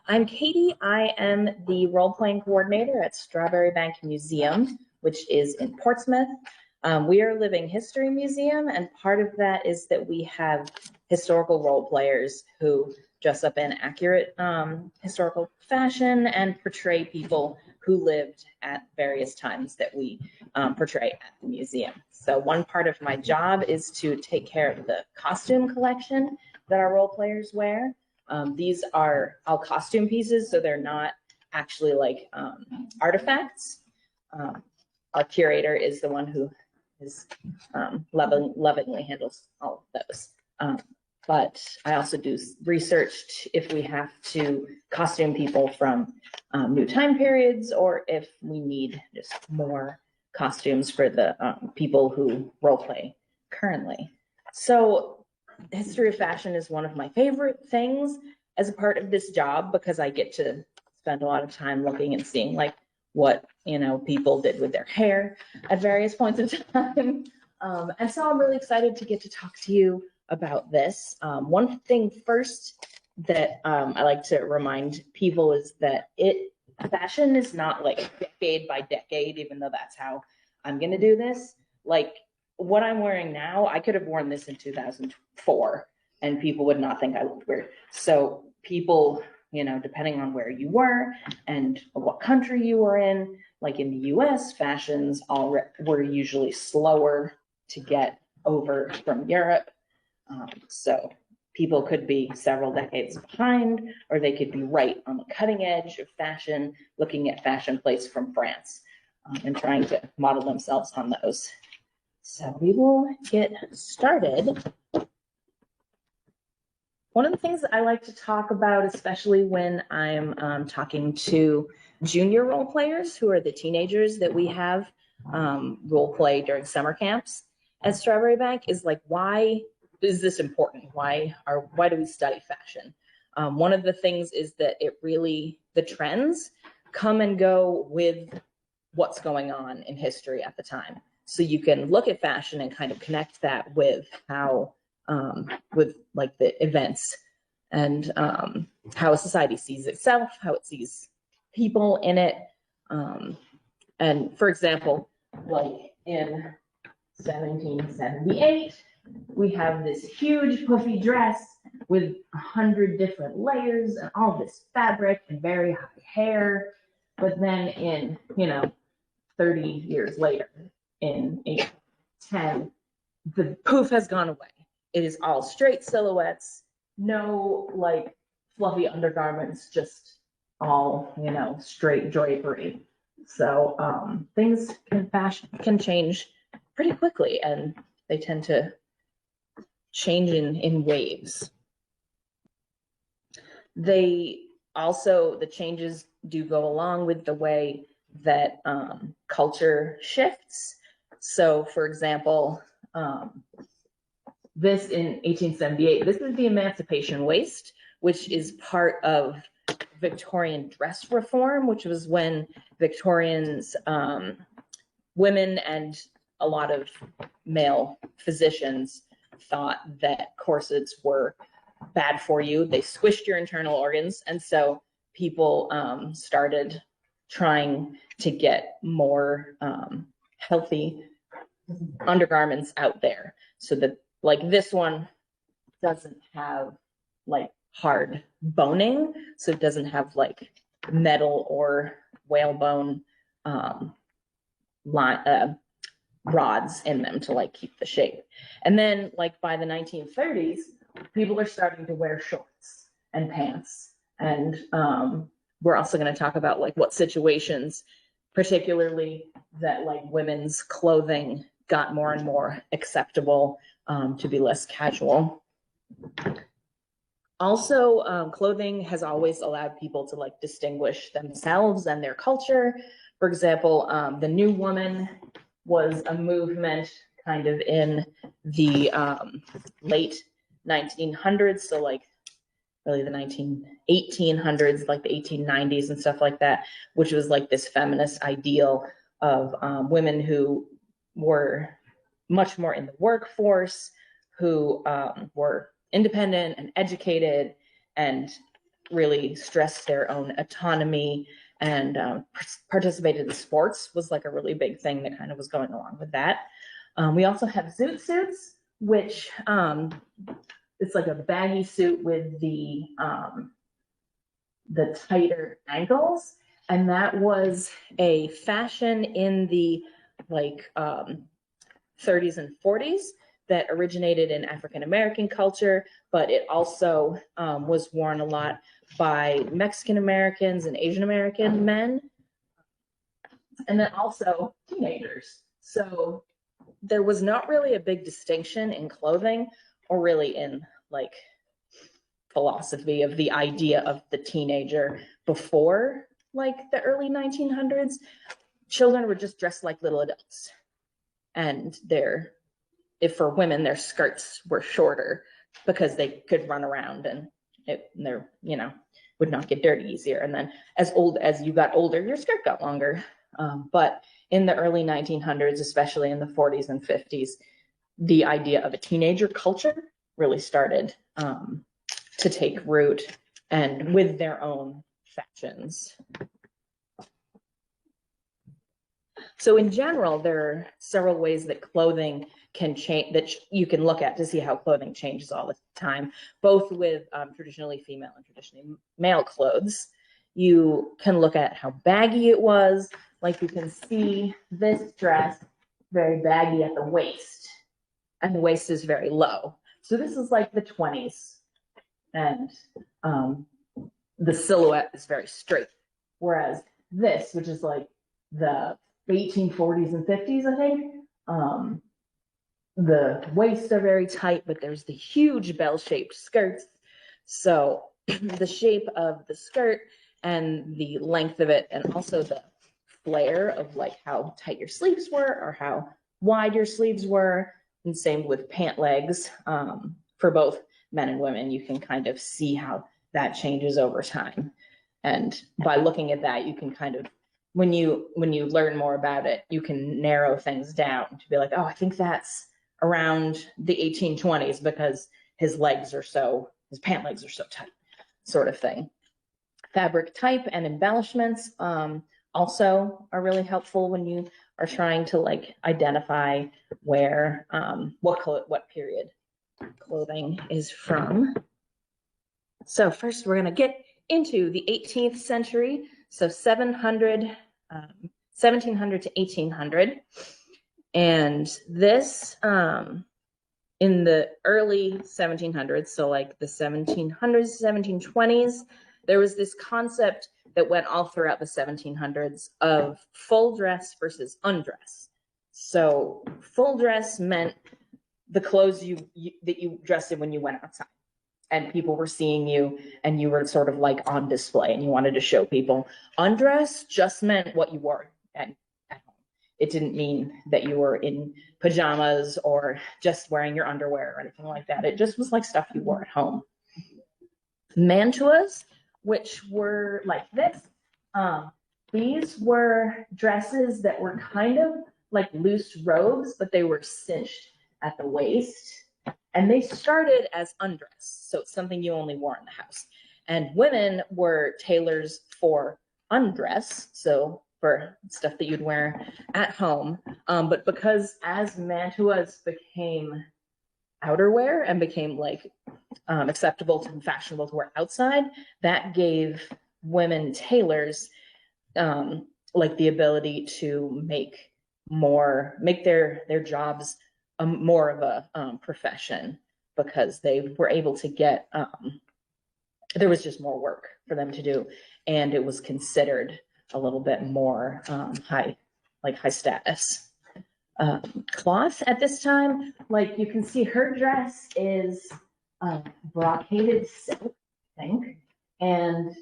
I'm Katie. I am the role-playing coordinator at Strawbery Banke Museum, which is in Portsmouth. We are a living history museum, and part of that is that we have historical role players who dress up in accurate historical fashion and portray people who lived at various times that we portray at the museum. So one part of my job is to take care of the costume collection that our role players wear. These are all costume pieces, so they're not actually like artifacts. Our curator is the one who is lovingly handles all of those. But I also do research if we have to costume people from new time periods, or if we need just more costumes for the people who role play currently. So history of fashion is one of my favorite things as a part of this job, because I get to spend a lot of time looking and seeing like what people did with their hair at various points of time. And so I'm really excited to get to talk to you about this. One thing first that I like to remind people is that fashion is not like decade by decade, even though that's how I'm going to do this. Like what I'm wearing now, I could have worn this in 2004 and people would not think I looked weird. So people, depending on where you were and what country you were in, like in the US, fashions were usually slower to get over from Europe. So people could be several decades behind, or they could be right on the cutting edge of fashion, looking at fashion plates from France and trying to model themselves on those. So we will get started. One of the things that I like to talk about, especially when I'm talking to junior role players, who are the teenagers that we have role play during summer camps at Strawbery Banke, is like, why is this important? Why do we study fashion? One of the things is that the trends come and go with what's going on in history at the time. So you can look at fashion and kind of connect that with how, with like the events and how a society sees itself, how it sees people in it. And for example, like in 1778, we have this huge puffy dress with 100 different layers and all this fabric and very high hair. But then in, 30 years later, in 1810, the poof has gone away. It is all straight silhouettes, no like fluffy undergarments, just all, straight drapery. So things can change pretty quickly, and they tend to change in waves. The changes do go along with the way that culture shifts. So for example, this in 1878, this is the emancipation waist, which is part of Victorian dress reform, which was when Victorians, women and a lot of male physicians thought that corsets were bad for you. They squished your internal organs. And so people started trying to get more healthy undergarments out there, so that like this one doesn't have like hard boning, so it doesn't have like metal or whalebone rods in them to like keep the shape. And then like by the 1930s, people are starting to wear shorts and pants. And we're also going to talk about like what situations, particularly that like women's clothing got more and more acceptable to be less casual. Also, clothing has always allowed people to like distinguish themselves and their culture. For example, the New Woman was a movement kind of in the late 1900s, so like really the 1800s, like the 1890s and stuff like that, which was like this feminist ideal of women who were much more in the workforce, who were independent and educated, and really stressed their own autonomy, and participated in sports was like a really big thing that kind of was going along with that. We also have zoot suits, which it's like a baggy suit with the tighter ankles, and that was a fashion in the like 30s and 40s that originated in African American culture, but it also was worn a lot by Mexican Americans and Asian American men, and then also teenagers. So there was not really a big distinction in clothing, or really in like philosophy of the idea of the teenager before like the early 1900s. Children were just dressed like little adults, and if for women, their skirts were shorter because they could run around, and they're, would not get dirty easier. And then as you got older, your skirt got longer. But in the early 1900s, especially in the 40s and 50s, the idea of a teenager culture really started to take root, and with their own fashions. So in general, there are several ways that clothing can change, that you can look at to see how clothing changes all the time, both with traditionally female and traditionally male clothes. You can look at how baggy it was. Like you can see this dress, very baggy at the waist, and the waist is very low. So this is like the 20s, and the silhouette is very straight. Whereas this, which is like the 1840s and 50s, I think, the waists are very tight, but there's the huge bell-shaped skirts. So the shape of the skirt and the length of it, and also the flare of like how tight your sleeves were or how wide your sleeves were, and same with pant legs. For both men and women, you can kind of see how that changes over time. And by looking at that, you can kind of, when you learn more about it, you can narrow things down to be like, oh, I think that's around the 1820s because his pant legs are so tight, sort of thing. Fabric type and embellishments also are really helpful when you are trying to like identify where what period clothing is from. So first we're going to get into the 18th century, so 1700 to 1800. And this, in the early 1700s, so like the 1700s, 1720s, there was this concept that went all throughout the 1700s of full dress versus undress. So full dress meant the clothes that you dressed in when you went outside, and people were seeing you, and you were sort of like on display, and you wanted to show people. Undress just meant what you wore at home. It didn't mean that you were in pajamas or just wearing your underwear or anything like that. It just was like stuff you wore at home. Mantuas, which were like this. These were dresses that were kind of like loose robes, but they were cinched at the waist. And they started as undress, so it's something you only wore in the house. And women were tailors for undress, so for stuff that you'd wear at home. But because as mantuas became outerwear and became like acceptable and fashionable to wear outside, that gave women tailors like the ability to make their jobs more of a profession, because they were able to get there was just more work for them to do, and it was considered a little bit more high status. Cloth at this time, like you can see, her dress is brocaded silk, I think, and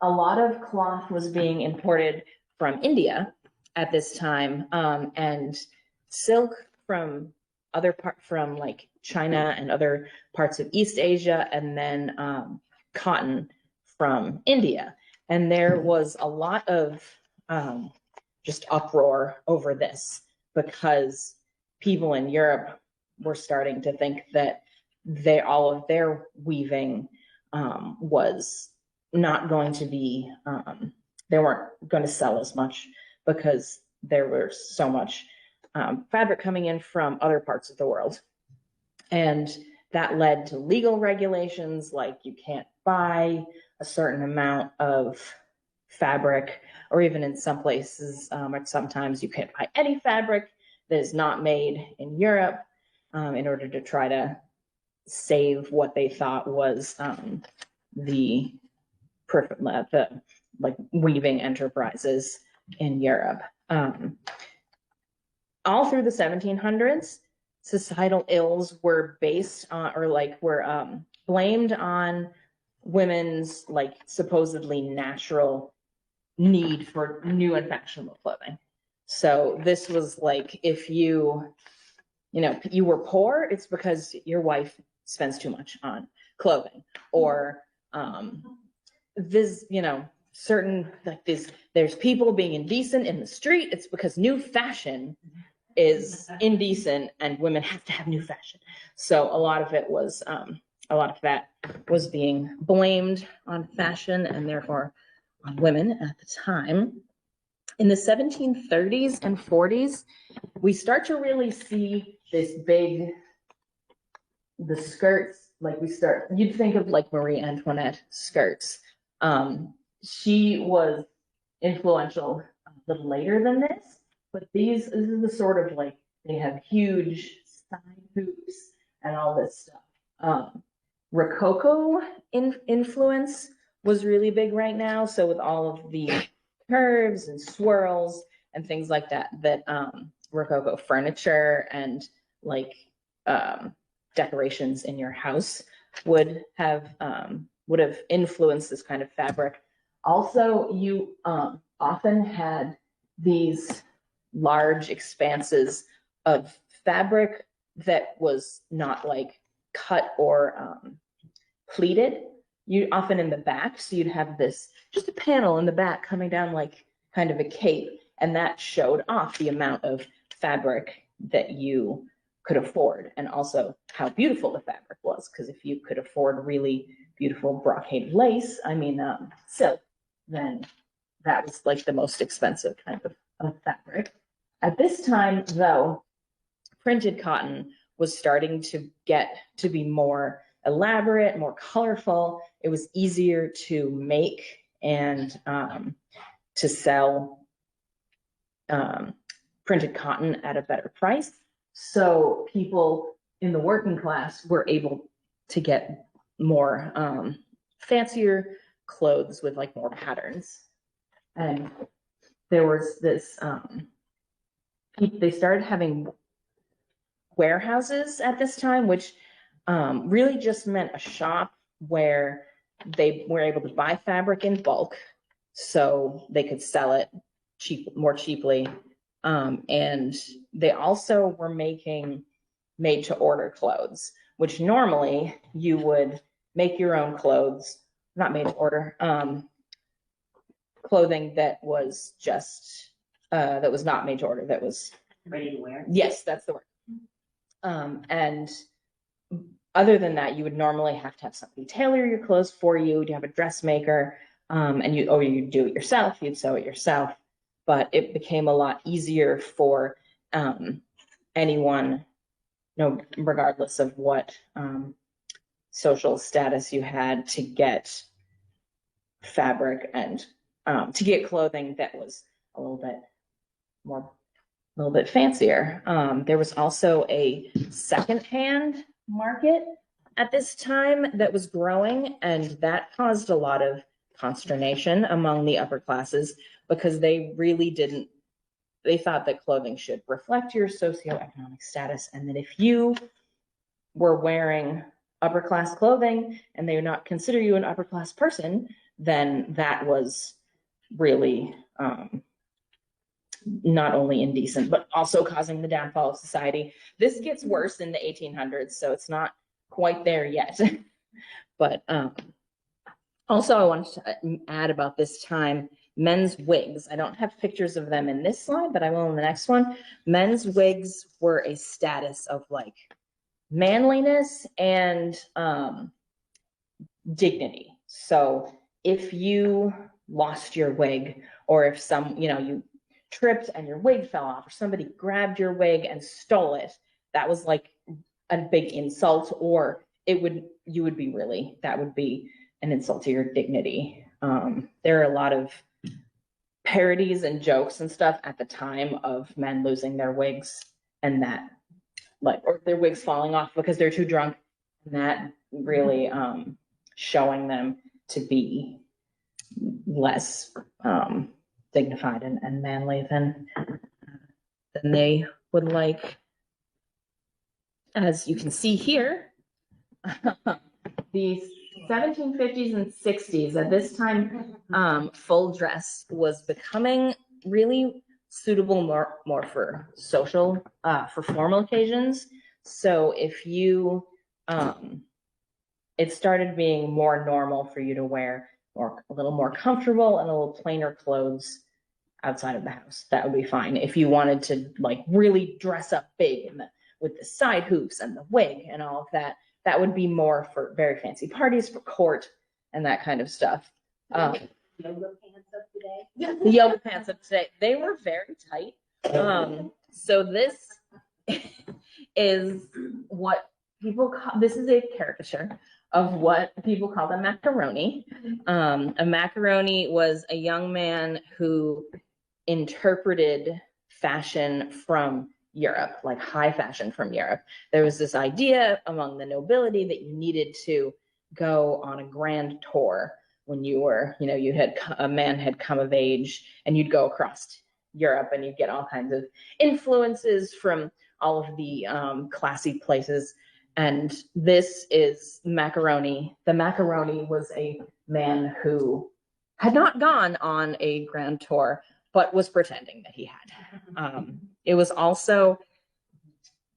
a lot of cloth was being imported from India at this time, and silk from like China and other parts of East Asia, and then cotton from India. And there was a lot of just uproar over this, because people in Europe were starting to think that all of their weaving was not going to be, they weren't going to sell as much because there was so much fabric coming in from other parts of the world. And that led to legal regulations, like you can't buy a certain amount of fabric, or even in some places, or sometimes you can't buy any fabric that is not made in Europe, in order to try to save what they thought was the like weaving enterprises in Europe. All through the 1700s, societal ills were based on, or like were blamed on women's like supposedly natural need for new and fashionable clothing. So this was like, if you were poor, it's because your wife spends too much on clothing, or this, certain like this, there's people being indecent in the street, it's because new fashion is indecent and women have to have new fashion. So a lot of it was, a lot of that was being blamed on fashion and therefore on women at the time. In the 1730s and 40s, we start to really see this big, the skirts, like you'd think of like Marie Antoinette skirts. She was influential a little later than this, but this is the sort of like, they have huge side hoops and all this stuff. Rococo influence was really big right now. So with all of the curves and swirls and things like that, Rococo furniture and like decorations in your house would have influenced this kind of fabric. Also, you often had these large expanses of fabric that was not like cut or pleated. You often in the back, so you'd have this, just a panel in the back coming down like kind of a cape, and that showed off the amount of fabric that you could afford, and also how beautiful the fabric was, because if you could afford really beautiful brocade lace, silk, then that was like the most expensive kind of fabric. At this time, though, printed cotton was starting to get to be more elaborate, more colorful. It was easier to make and to sell printed cotton at a better price. So people in the working class were able to get more fancier clothes with like more patterns. And there was this, they started having warehouses at this time, which really just meant a shop where they were able to buy fabric in bulk so they could sell it more cheaply. And they also were making made to order clothes, which normally you would make your own clothes, not made to order, clothing that was just, that was not made to order, that was ready to wear. Yes, that's the word. And other than that, you would normally have to have somebody tailor your clothes for you. You have a dressmaker, and you do it yourself. You'd sew it yourself. But it became a lot easier for anyone, regardless of what social status you had, to get fabric and to get clothing that was a little bit fancier. There was also a secondhand market at this time that was growing, and that caused a lot of consternation among the upper classes, because they thought that clothing should reflect your socioeconomic status, and that if you were wearing upper class clothing and they would not consider you an upper class person, then that was really not only indecent, but also causing the downfall of society. This gets worse in the 1800s, so it's not quite there yet. But also I wanted to add about this time, men's wigs. I don't have pictures of them in this slide, but I will in the next one. Men's wigs were a status of like manliness and dignity. So if you lost your wig, or if you tripped and your wig fell off, or somebody grabbed your wig and stole it, that was like a big insult, or that would be an insult to your dignity. There are a lot of parodies and jokes and stuff at the time of men losing their wigs, and that, like, or their wigs falling off because they're too drunk, and that really showing them to be less dignified and manly than they would like. As you can see here, the 1750s and 60s, at this time, full dress was becoming really suitable more for social, for formal occasions. So if you, it started being more normal for you to wear a little more comfortable and a little plainer clothes outside of the house. That would be fine. If you wanted to like really dress up big with the side hoops and the wig and all of that, that would be more for very fancy parties, for court and that kind of stuff. Yoga pants of today. The yoga pants of today, they were very tight. So this is what people call, this is a caricature of what people call a macaroni. A macaroni was a young man who interpreted fashion from Europe, like high fashion from Europe. There was this idea among the nobility that you needed to go on a grand tour when you were, a man had come of age, and you'd go across Europe and you'd get all kinds of influences from all of the classy places. And this is macaroni. The macaroni was a man who had not gone on a grand tour, but was pretending that he had. It was also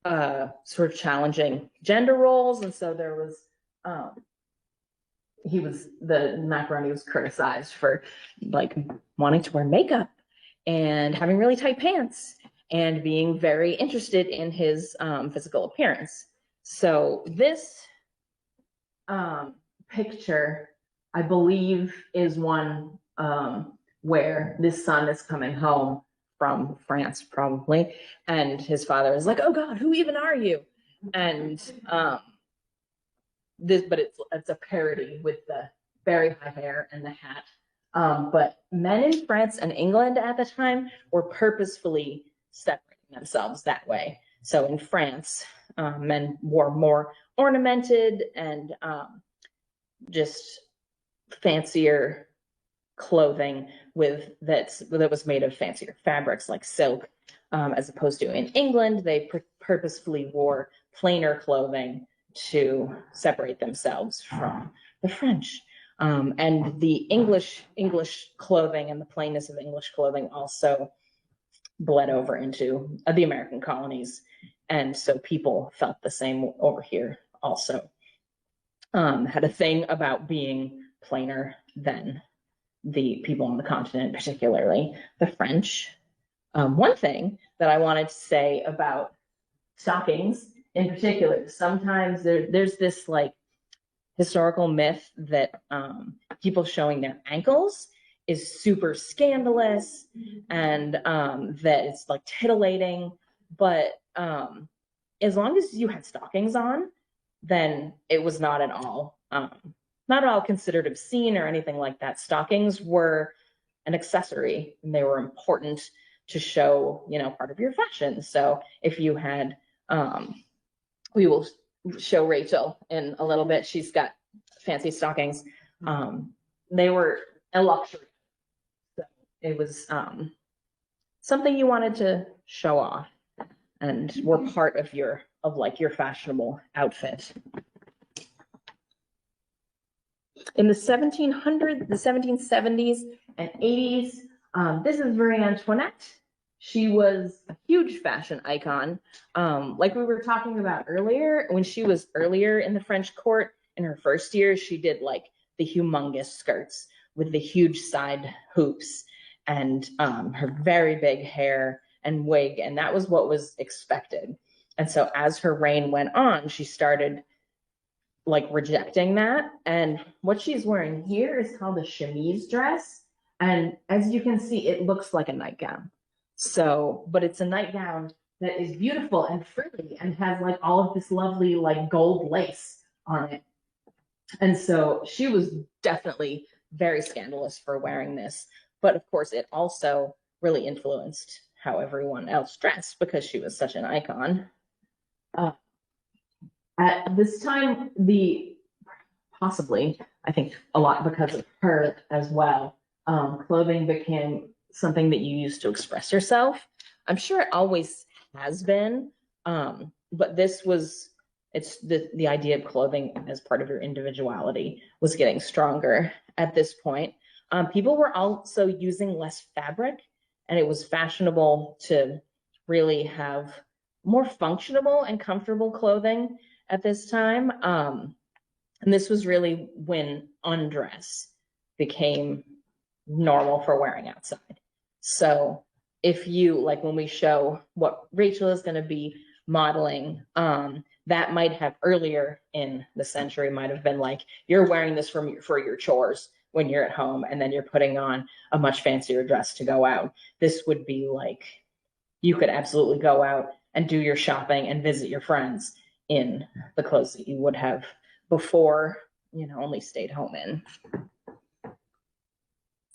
sort of challenging gender roles, and so there was, the macaroni was criticized for like wanting to wear makeup and having really tight pants and being very interested in his physical appearance. So this picture, I believe, is one where this son is coming home from France, probably, and his father is like, "Oh God, who even are you?" And but it's a parody with the very high hair and the hat. But men in France and England at the time were purposefully separating themselves that way. So in France, men wore more ornamented and just fancier clothing that was made of fancier fabrics like silk, as opposed to in England, they purposefully wore plainer clothing to separate themselves from the French. And the English clothing and the plainness of English clothing also bled over into the American colonies. And so people felt the same over here also. Had a thing about being plainer than the people on the continent, particularly the French. One thing that I wanted to say about stockings in particular, sometimes there's this like historical myth that people showing their ankles is super scandalous and that it's like titillating. But as long as you had stockings on, then it was not at all considered obscene or anything like that. Stockings were an accessory, and they were important to show, part of your fashion. So if you had, we will show Rachel in a little bit. She's got fancy stockings. They were a luxury. So it was something you wanted to show off and were part of your fashionable outfit. In the 1700s, the 1770s and 80s, this is Marie Antoinette. She was a huge fashion icon. Like we were talking about earlier, when she was earlier in the French court, in her first year, she did like the humongous skirts with the huge side hoops and her very big hair and wig, and that was what was expected. And so as her reign went on, she started like rejecting that. And what she's wearing here is called a chemise dress. And as you can see, it looks like a nightgown. So, but it's a nightgown that is beautiful and frilly and has like all of this lovely like gold lace on it. And so she was definitely very scandalous for wearing this. But of course, it also really influenced how everyone else dressed because she was such an icon. At this time, possibly, I think a lot because of her as well, clothing became something that you used to express yourself. I'm sure it always has been, but it's the idea of clothing as part of your individuality was getting stronger at this point. People were also using less fabric, and it was fashionable to really have more functional and comfortable clothing at this time. And this was really when undress became normal for wearing outside. So if you, like when we show what Rachel is going to be modeling, that might have earlier in the century might have been like, you're wearing this for your chores when you're at home, and then you're putting on a much fancier dress to go out. This would be like, you could absolutely go out and do your shopping and visit your friends in the clothes that you would have before, only stayed home in.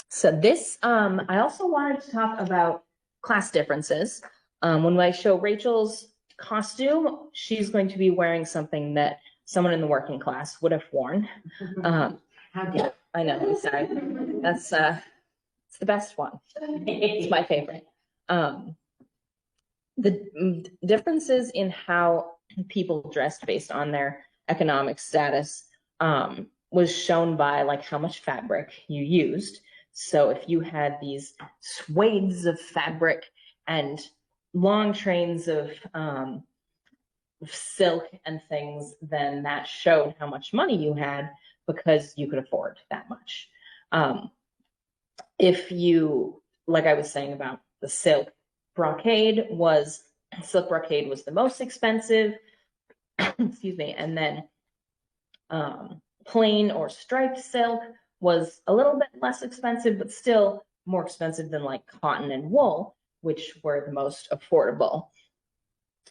So this, I also wanted to talk about class differences. When I show Rachel's costume, she's going to be wearing something that someone in the working class would have worn. How dare I know, I'm sorry. That's it's the best one. It's my favorite. The differences in how people dressed based on their economic status was shown by like how much fabric you used. So if you had these swathes of fabric and long trains of silk and things, then that showed how much money you had because you could afford that much. If you, like I was saying about the silk brocade was the most expensive, excuse me, and then plain or striped silk was a little bit less expensive, but still more expensive than like cotton and wool, which were the most affordable.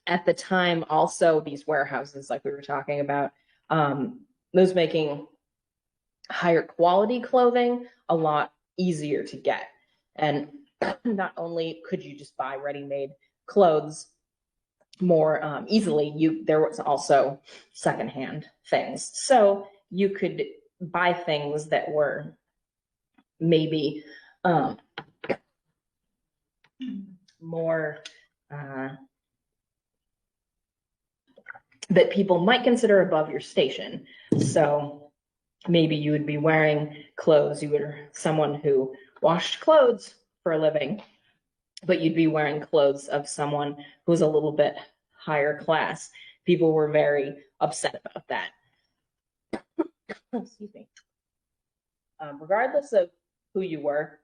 At the time, also, these warehouses, like we were talking about, those making higher quality clothing a lot easier to get. And not only could you just buy ready-made clothes more easily, there was also secondhand things. So you could buy things that were maybe more that people might consider above your station. So maybe you would be wearing clothes, someone who washed clothes for a living, but you'd be wearing clothes of someone who's a little bit higher class. People were very upset about that. Excuse me. Regardless of who you were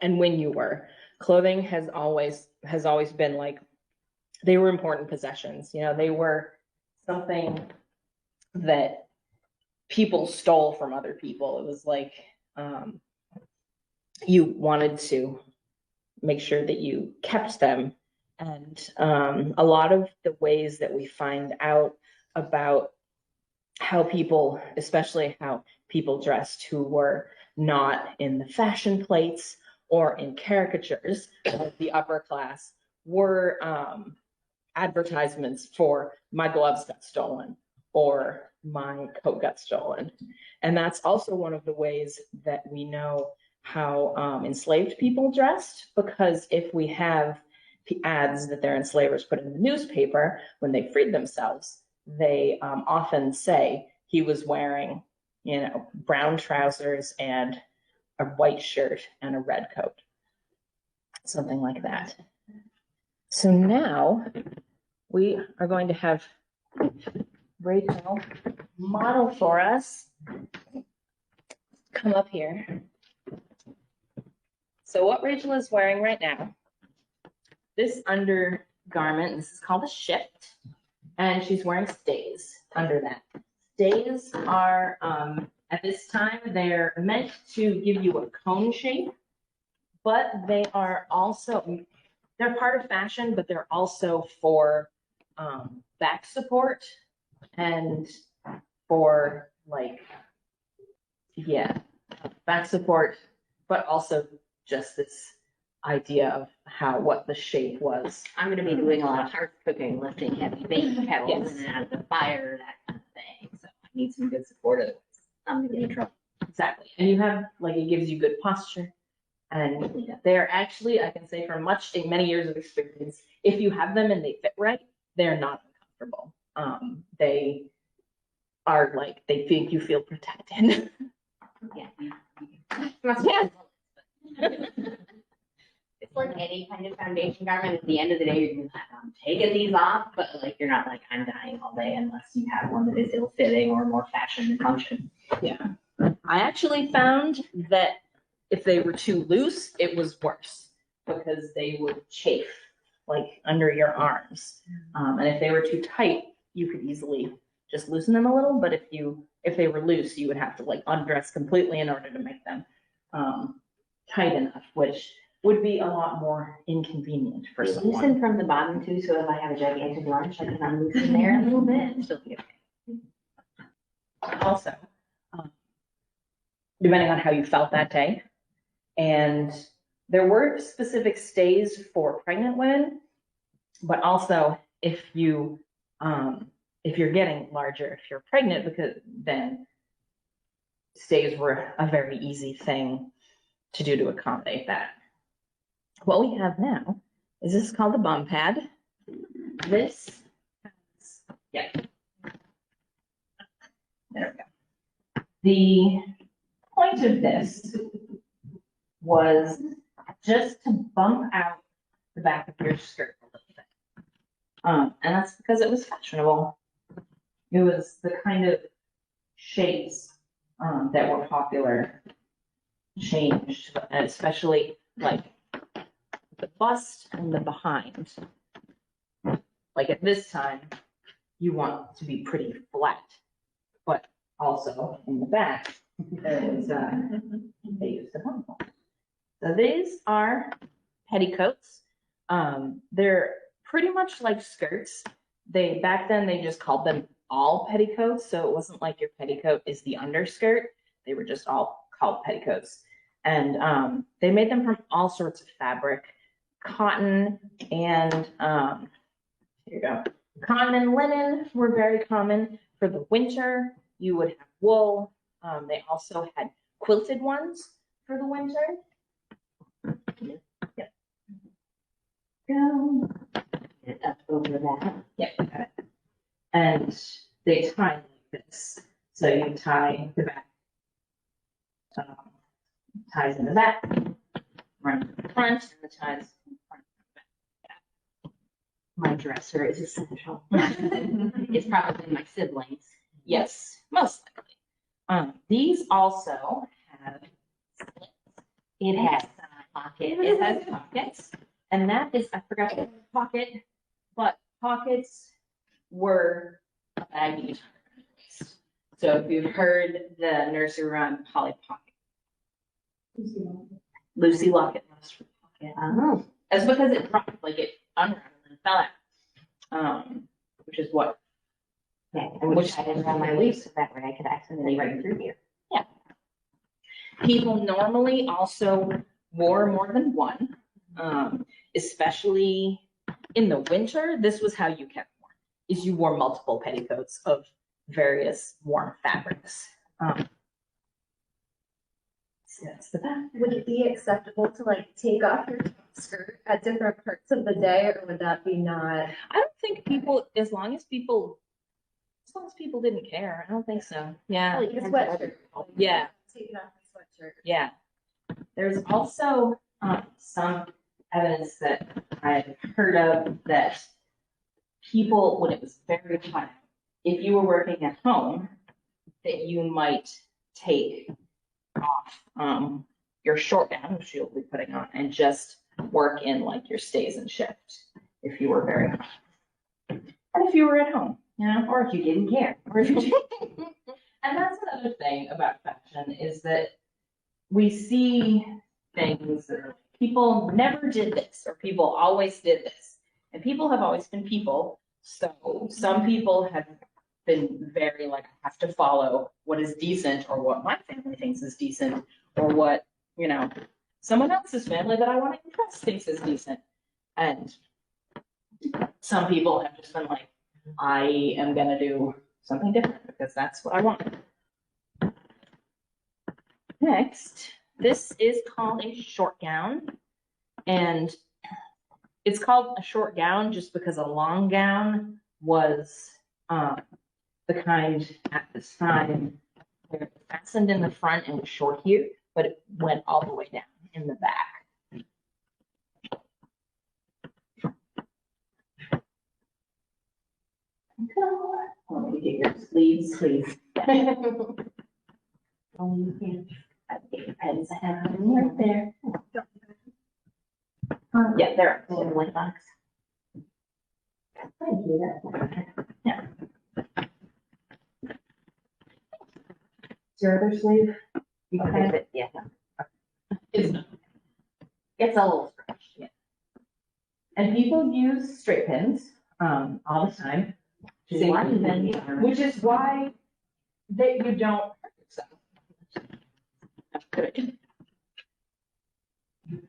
and when you were, clothing has always been like, they were important possessions. They were something that people stole from other people. It was like you wanted to make sure that you kept them. And a lot of the ways that we find out about how people, especially how people dressed who were not in the fashion plates or in caricatures of the upper class, were advertisements for my gloves got stolen or my coat got stolen. And that's also one of the ways that we know how enslaved people dressed, because if we have ads that their enslavers put in the newspaper when they freed themselves, they often say he was wearing, brown trousers and a white shirt and a red coat, something like that. So now we are going to have Rachel model for us. Come up here. So what Rachel is wearing right now, this undergarment, this is called a shift. and she's wearing stays under that. Stays are, at this time, they're meant to give you a cone shape, but they are also, they're part of fashion, but they're also for back support and for like, yeah, back support, but also just this idea of what the shape was. I'm gonna be doing a lot of hard cooking, lifting heavy baking kettles Yes. in and out of the fire, that kind of thing. So I need some good support, otherwise I'm gonna get in trouble. Exactly. And you have, like, it gives you good posture. And they're actually, I can say from many years of experience, if you have them and they fit right, they're not uncomfortable. They are like, they think you feel protected. Yeah. Yeah. It's like any kind of foundation garment. At the end of the day, you're gonna have taking these off, but like you're not like, I'm dying all day unless you have one that is ill-fitting or more fashion than function. Yeah. I actually found that if they were too loose, it was worse because they would chafe like under your arms. And if they were too tight, you could easily just loosen them a little. But if they were loose, you would have to like undress completely in order to make them tight enough, which would be a lot more inconvenient for someone. Loosen from the bottom too, so if I have a gigantic lunch, I can unloosen there a little bit and still be okay. Also, depending on how you felt that day, and there were specific stays for pregnant women, but also if you're getting larger, if you're pregnant, because then stays were a very easy thing to do to accommodate that. What we have now is this is called a bum pad. This, yeah, there we go. The point of this was just to bump out the back of your skirt a little bit. And that's because it was fashionable. It was the kind of shapes that were popular changed, especially like the bust and the behind. Like at this time, you want to be pretty flat, but also in the back, there is they used a bump. So these are petticoats. They're pretty much like skirts. Back then they just called them all petticoats, so it wasn't like your petticoat is the underskirt. They were just all called petticoats. And they made them from all sorts of fabric, cotton and here you go. Cotton and linen were very common. For the winter, you would have wool. They also had quilted ones for the winter. Yep. Go. Get up over that. Yep, got it. And they tie like this. So you tie the back, ties in the back, run to the front, and the ties in the front. My dresser is essential. It's probably my siblings. Yes, most likely. These also have slits. It has a pocket. It has pockets, and that is, I forgot the pocket, but pockets were a baggy term. So if you've heard the nursery rhyme Polly Pocket, Lucy Locket lost her pocket. Oh. That's because it dropped, like it unraveled and fell out. Which is what. Yeah, I wish I didn't run my leaf so that way I could accidentally run through here. Yeah. People normally also wore more than one, especially in the winter. This was how you kept warm, is you wore multiple petticoats of various warm fabrics. So that's the back. Would it be acceptable to like take off your skirt at different parts of the day, or would that be not? I don't think people, as long as people didn't care, I don't think so. Yeah. Like a sweatshirt. Yeah. Taking off a sweatshirt. Yeah. There's also some evidence that I've heard of that people, when it was very hot, if you were working at home, that you might take off your short gown, which you'll be putting on, and just work in like your stays and shift if you were very hot. and if you were at home, Or if you didn't care. or if you did. And that's another thing about fashion is that we see things that are like, people never did this, or people always did this. And people have always been people. So some people have been very like, I have to follow what is decent or what my family thinks is decent or what, someone else's family that I want to impress thinks is decent. And some people have just been like, I am going to do something different because that's what I want. Next, this is called a short gown. And it's called a short gown just because a long gown was the kind at this time where it fastened in the front and was short here, but it went all the way down in the back. Let me get your sleeves, please. Oh, you can. I get your pens. I have them right there. Yeah, they're in the white box. Thank you. Yeah. Is your other sleeve? You can have it. Yeah. It's not. It's a little scratched. Yeah. And people use straight pins all the time. Which is why that you don't hurt yourself. Good.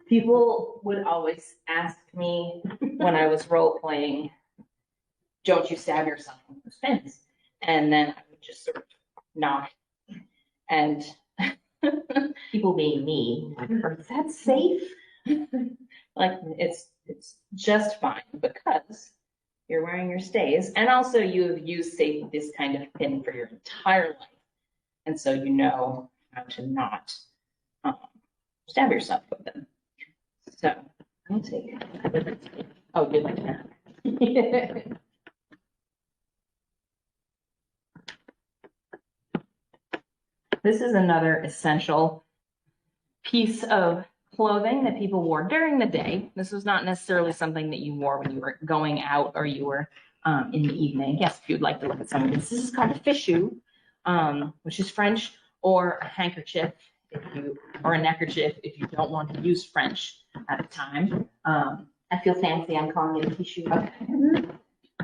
People would always ask me when I was role playing, don't you stab yourself with those pins? And then I would just sort of knock. And People being me, like, is that safe? Like it's just fine because you're wearing your stays. And also you have used, say, this kind of pin for your entire life. And so you know how to not stab yourself with them. So I'll take it. Oh, good like that. This is another essential piece of clothing that people wore during the day. This was not necessarily something that you wore when you were going out or you were in the evening. Yes, if you'd like to look at some of this. This is called a fichu, which is French, or a handkerchief, or a neckerchief if you don't want to use French at the time. I feel fancy, I'm calling it a fichu. Okay.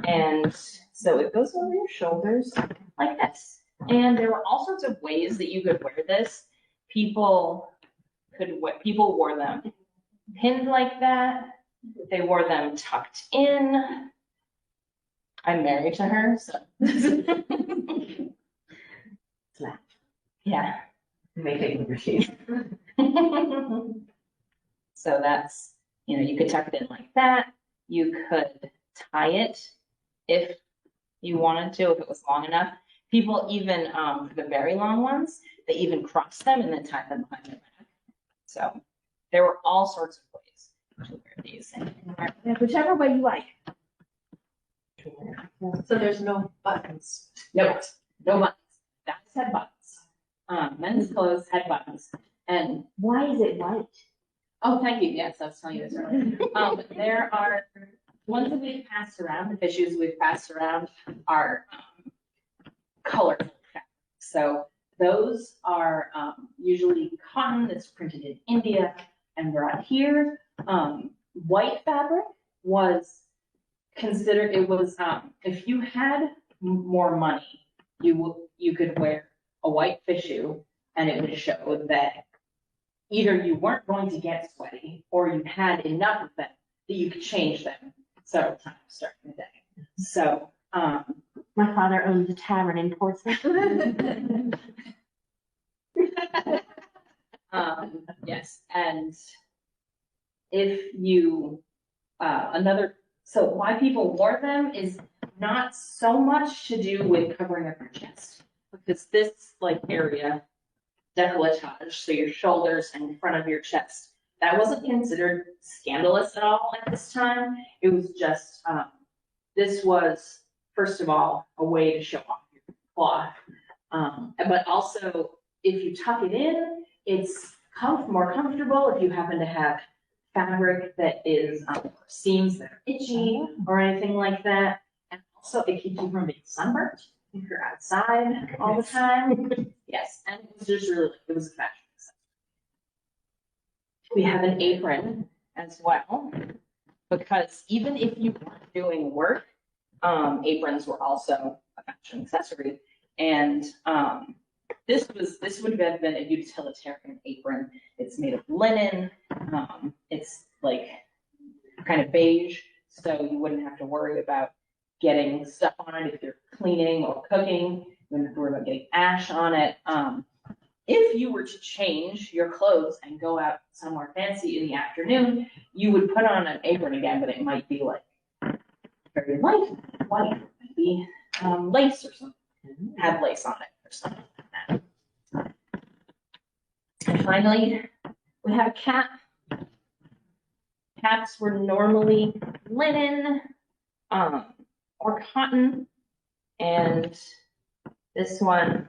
And so it goes over your shoulders like this. And there were all sorts of ways that you could wear this. People wore them pinned like that. They wore them tucked in. I'm married to her, so. Yeah. May take your shoes. So that's, you could tuck it in like that. You could tie it if you wanted to, if it was long enough. People even, for the very long ones, they even cross them and then tie them behind their back. So there were all sorts of ways to wear these, and whichever way you like. So there's no buttons. No buttons. Guys had buttons. Men's clothes had buttons. And Why is it white? oh, thank you. Yes, I was telling you this earlier. There are ones that we've passed around, the fishes we've passed around are colorful fabrics. So those are usually cotton that's printed in India and brought here. White fabric was considered, it was, if you had more money, you could wear a white fichu and it would show that either you weren't going to get sweaty or you had enough of them that you could change them several times during the day. So, My father owns a tavern in Portsmouth. yes, and if you, so why people wore them is not so much to do with covering up your chest, because this area, décolletage, so your shoulders and front of your chest, that wasn't considered scandalous at all at this time. It was just, this was, first of all, a way to show off your cloth. But also, if you tuck it in, it's more comfortable if you happen to have fabric that is seams that are itchy or anything like that. And So it keeps you from being sunburnt if you're outside all the time. Yes, and it was just really, it was a fashion accessory. We have an apron as well, because even if you weren't doing work, aprons were also a fashion accessory. And this would have been a utilitarian apron. It's made of linen. It's like kind of beige, so you wouldn't have to worry about getting stuff on it if you're cleaning or cooking. You wouldn't have to worry about getting ash on it. If you were to change your clothes and go out somewhere fancy in the afternoon, you would put on an apron again, but it might be like very light, white, maybe lace or something. Have lace on it or something like that. And finally, we have a cap. Caps were normally linen or cotton, and this one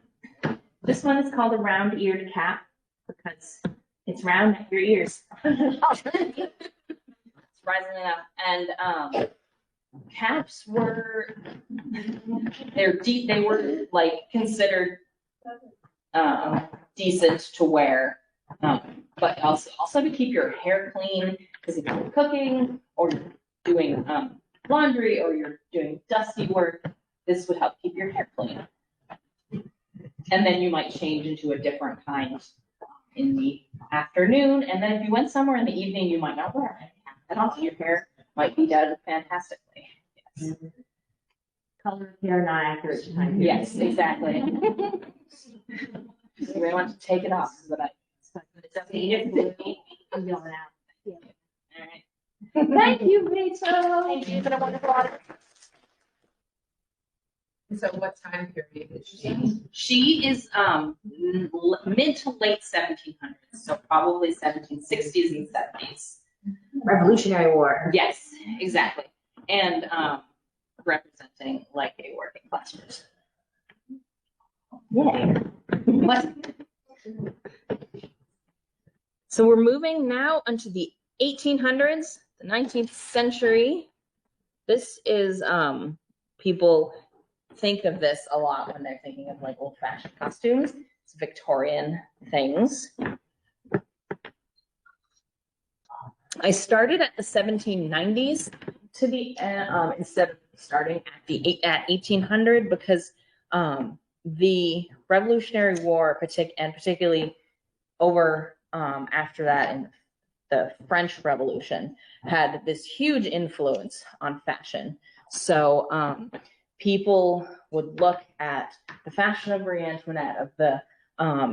is called a round-eared cap because it's round at your ears. It's rising enough, and caps were they were like considered decent to wear, but also to keep your hair clean, because if you're cooking or doing laundry or you're doing dusty work, this would help keep your hair clean. And then you might change into a different kind in the afternoon, and then if you went somewhere in the evening, you might not wear a cap at all. Your hair might be done fantastically. Yes. Color of hair not accurate to time. Yes, exactly. You may want to take it off, but it's up to you. I'm going out. All right. Thank you, Rachel. Thank you. It's been a wonderful honor. So what time period is she? She is mid to late 1700s, so probably 1760s and 70s. Revolutionary War. Yes, exactly. And representing like a working class person. Yay. What? So we're moving now into the 1800s, the 19th century. This is, people think of this a lot when they're thinking of like old fashioned costumes. It's Victorian things. I started at the 1790s to the instead of starting at 1800, because the Revolutionary War, particularly over after that in the French Revolution, had this huge influence on fashion. So people would look at the fashion of Marie Antoinette, of the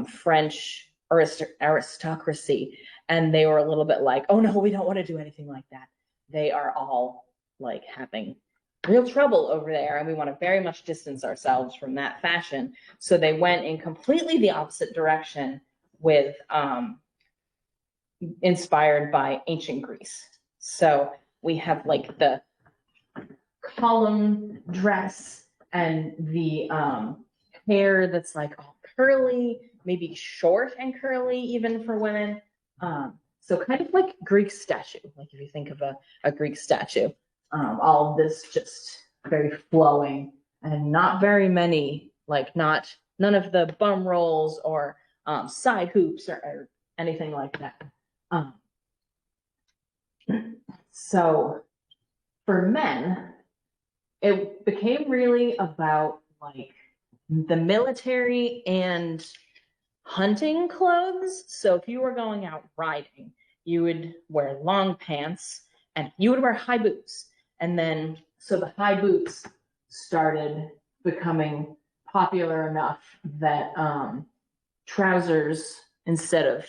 French aristocracy, and they were a little bit like, oh no, we don't want to do anything like that. They are all like having real trouble over there, and we want to very much distance ourselves from that fashion. So they went in completely the opposite direction with inspired by ancient Greece. So we have like the column dress and the hair that's like all curly, maybe short and curly even for women. So kind of like Greek statue, like if you think of a Greek statue. All of this just very flowing and not very many, like none of the bum rolls or side hoops or anything like that. So for men, it became really about like the military and hunting clothes. So if you were going out riding, you would wear long pants and you would wear high boots. And then, so the high boots started becoming popular enough that trousers, instead of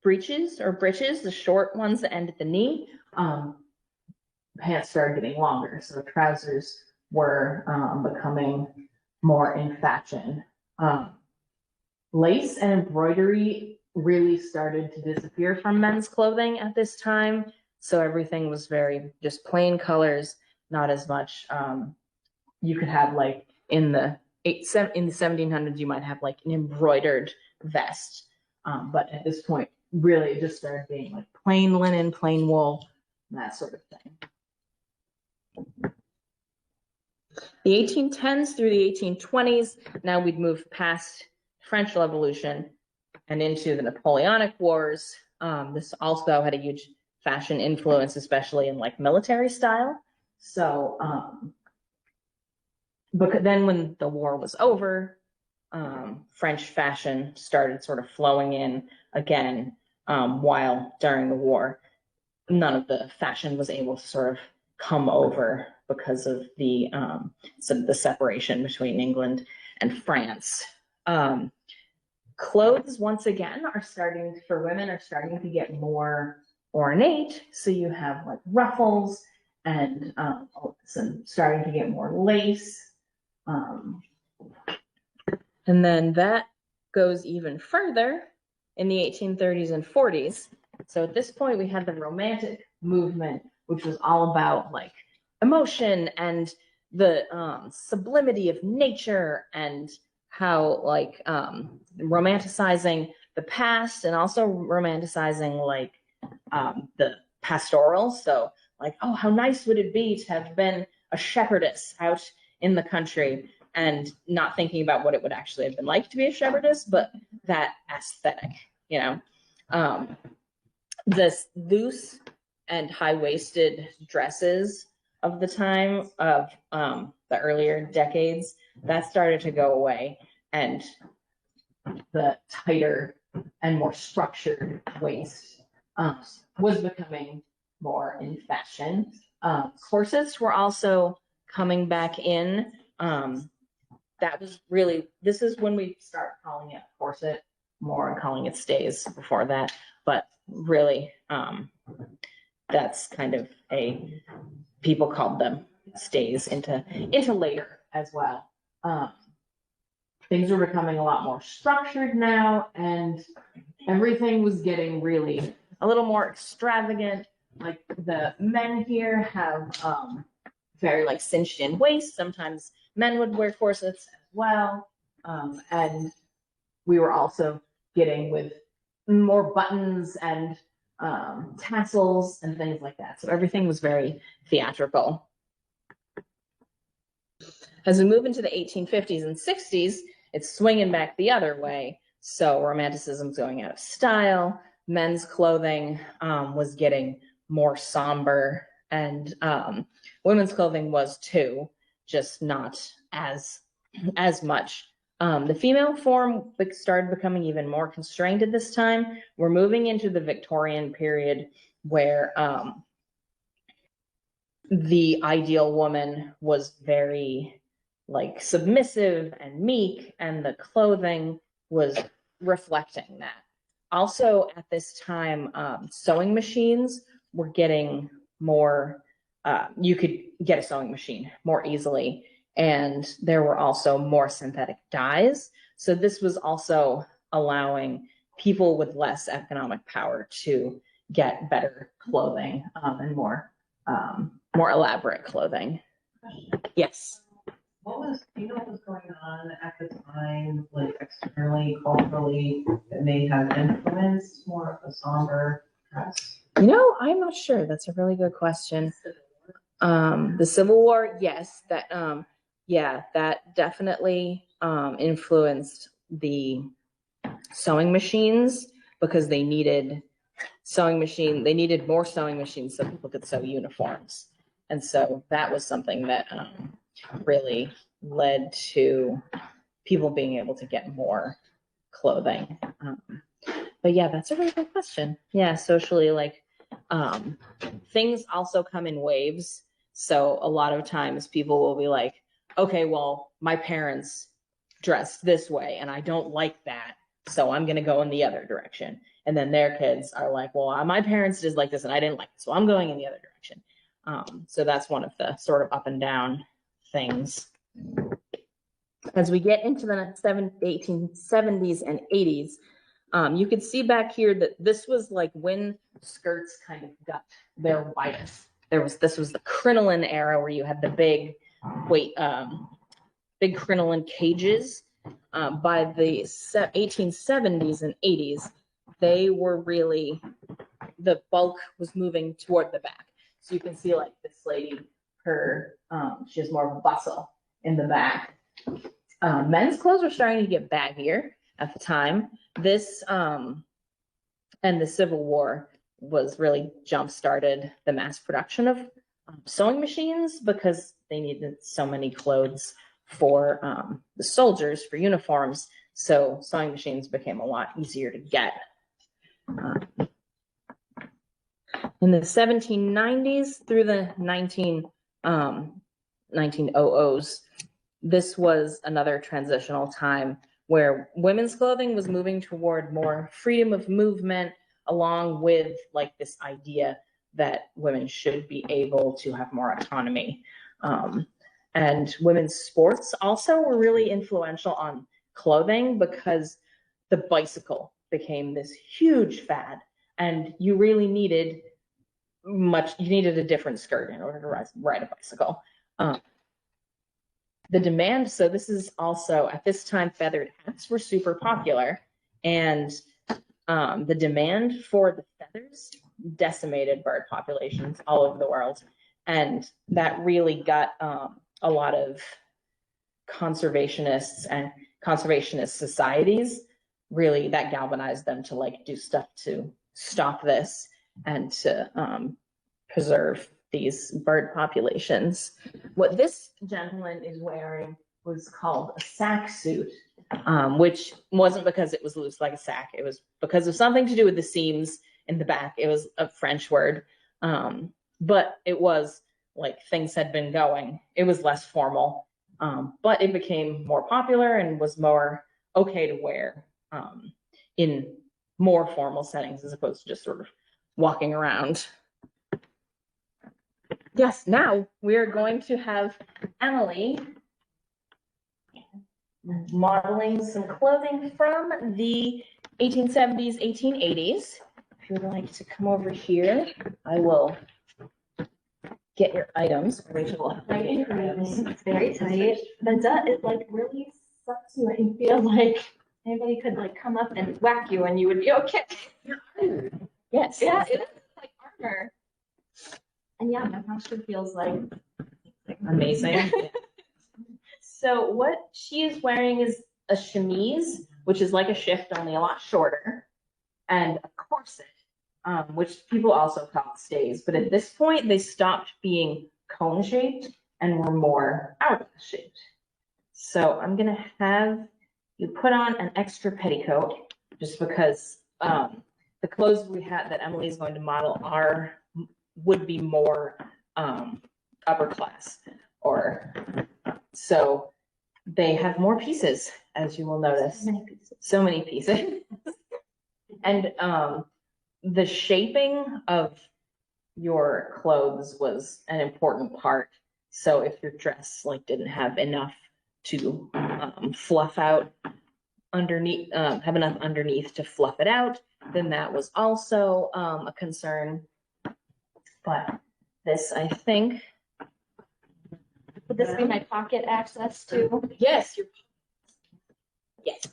breeches or breeches, the short ones that end at the knee, pants started getting longer. So trousers were becoming more in fashion. Lace and embroidery really started to disappear from men's clothing at this time. So everything was very just plain colors, not as much. You could have like in the 1700s, you might have like an embroidered vest. But at this point, really it just started being like plain linen, plain wool, that sort of thing. The 1810s through the 1820s, now we'd moved past French Revolution and into the Napoleonic Wars. This also had a huge fashion influence, especially in like military style. So, but then when the war was over, French fashion started sort of flowing in again, while during the war, none of the fashion was able to sort of come over because of the separation between England and France. Clothes, once again, for women are starting to get more ornate. So you have like ruffles and starting to get more lace. And then that goes even further in the 1830s and 40s. So at this point, we had the Romantic movement, which was all about like emotion and the sublimity of nature and how like romanticizing the past and also romanticizing like the pastoral. So like, oh, how nice would it be to have been a shepherdess out in the country, and not thinking about what it would actually have been like to be a shepherdess, but that aesthetic, you know. This loose and high-waisted dresses of the time of the earlier decades, that started to go away, and the tighter and more structured waist was becoming more in fashion. Corsets were also coming back in. That was really, this is when we start calling it corset more and calling it stays before that. But really, that's kind of people called them stays into later as well. Things were becoming a lot more structured now, and everything was getting really a little more extravagant. Like the men here have very like cinched in waist. Sometimes men would wear corsets as well. And we were also getting with more buttons and tassels and things like that. So everything was very theatrical. As we move into the 1850s and 60s, it's swinging back the other way. So romanticism's going out of style. Men's clothing was getting more somber, and women's clothing was too, just not as much. The female form started becoming even more constrained at this time. We're moving into the Victorian period where the ideal woman was very like submissive and meek, and the clothing was reflecting that. Also at this time, sewing machines were getting more, you could get a sewing machine more easily, and there were also more synthetic dyes. So this was also allowing people with less economic power to get better clothing and more elaborate clothing. Yes. Do you know what was going on at the time, like externally, culturally, that may have influenced more of a somber dress? You know, I'm not sure. That's a really good question. The Civil War, yes, that that definitely influenced the sewing machines, because they needed more sewing machines so people could sew uniforms. And so that was something that really led to people being able to get more clothing. But yeah, that's a really good question. Yeah, socially, like things also come in waves. So a lot of times people will be like, okay, well, my parents dressed this way and I don't like that, so I'm going to go in the other direction. And then their kids are like, well, my parents did like this and I didn't like it, so I'm going in the other direction. So that's one of the sort of up and down things. As we get into the 1870s and 80s, you could see back here that this was like when skirts kind of got their widest. This was the crinoline era, where you had the big crinoline cages. By the 1870s and 80s, they were really, the bulk was moving toward the back. So you can see like this lady, her, she has more of a bustle in the back. Men's clothes were starting to get baggier at the time. This, and the Civil War was really jump-started the mass production of sewing machines because they needed so many clothes for the soldiers for uniforms. So sewing machines became a lot easier to get. In the 1790s through the 1900s, this was another transitional time where women's clothing was moving toward more freedom of movement, along with like this idea that women should be able to have more autonomy. And women's sports also were really influential on clothing because the bicycle became this huge fad, and you really needed a different skirt in order to ride a bicycle. The demand, so this is also, at this time, feathered hats were super popular, and the demand for the feathers decimated bird populations all over the world. And that really got a lot of conservationists and conservationist societies, really that galvanized them to like do stuff to stop this and to preserve these bird populations. What this gentleman is wearing was called a sack suit, which wasn't because it was loose like a sack. It was because of something to do with the seams in the back. It was a French word, but it was like things had been going. It was less formal, but it became more popular and was more okay to wear in more formal settings as opposed to just sort of walking around. Yes, now we're going to have Emily modeling some clothing from the 1870s, 1880s. If you would like to come over here, I will get your items. Rachel will help you get your items. It's very tight. It like really sucks you and you feel like anybody could like come up and whack you and you would be okay. Yes. Yeah, it is like armor. And yeah, my posture feels like Amazing. So what she is wearing is a chemise, which is like a shift, only a lot shorter, and a corset, which people also call stays. But at this point, they stopped being cone-shaped and were more hourglass-shaped. So I'm going to have you put on an extra petticoat, just because the clothes we had that Emily is going to model would be more upper class, or so they have more pieces, as you will notice. So many pieces. And the shaping of your clothes was an important part. So if your dress like didn't have enough to fluff out underneath, have enough underneath to fluff it out, then that was also a concern. But this, I think. would this be my pocket access to? Yes, yes.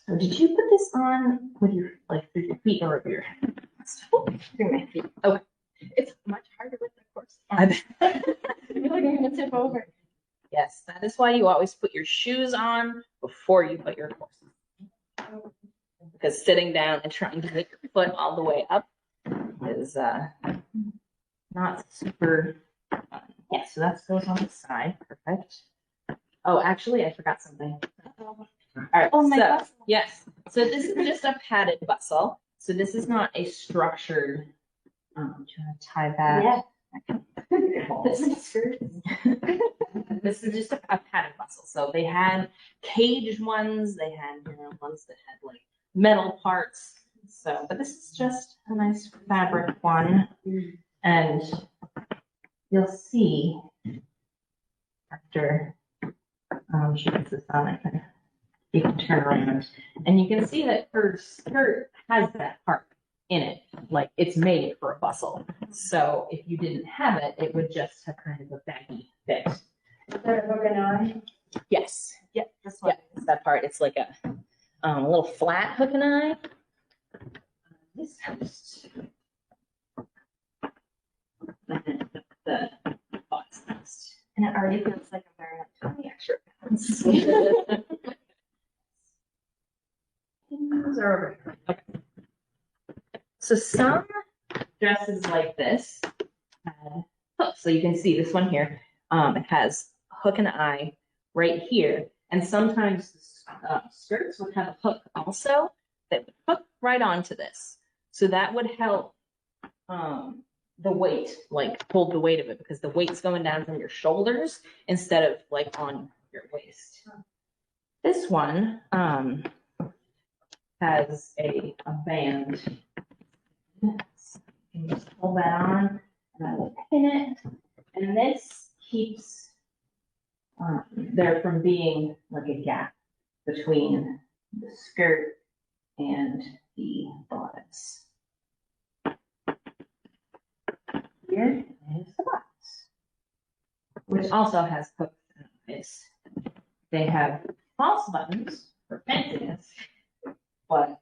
So did you put this on with your through your feet or over your head? Through my feet. Okay. It's much harder with the corset. I feel like I'm gonna tip over. Yes, that is why you always put your shoes on before you put your corset. Because sitting down and trying to get your foot all the way up is not super fun. Yeah, so that goes on the side. Perfect. Oh, actually, I forgot something. All right. Oh, my so, bustle. yes. So this is just a padded bustle. So this is not a structured. Do you want to tie that? Yeah. This is skirt. This is just a padded bustle. So they had cage ones. They had ones that had like metal parts. So, but this is just a nice fabric one, and you'll see after she puts this on, you can turn around, and you can see that her skirt has that part in it, like it's made for a bustle. So if you didn't have it, it would just have kind of a baggy fit. Is there a hook on? Yes. Yeah, this one. Yeah, it's that part. It's like a little flat hook and eye. This has the box nest. And it already feels like I'm wearing like 20 extra pounds. Pins are over here. Okay. So some dresses like this had hooks. So you can see this one here. It has hook and eye right here. And sometimes skirts would have a hook also that would hook right onto this. So that would help the weight, like hold the weight of it, because the weight's going down from your shoulders instead of like on your waist. This one has a band. You can just pull that on and I will pin it. And this keeps there from being like a gap between the skirt and the bodice. Here is the bodice, which also has hooks and eyes. They have false buttons for fanciness, but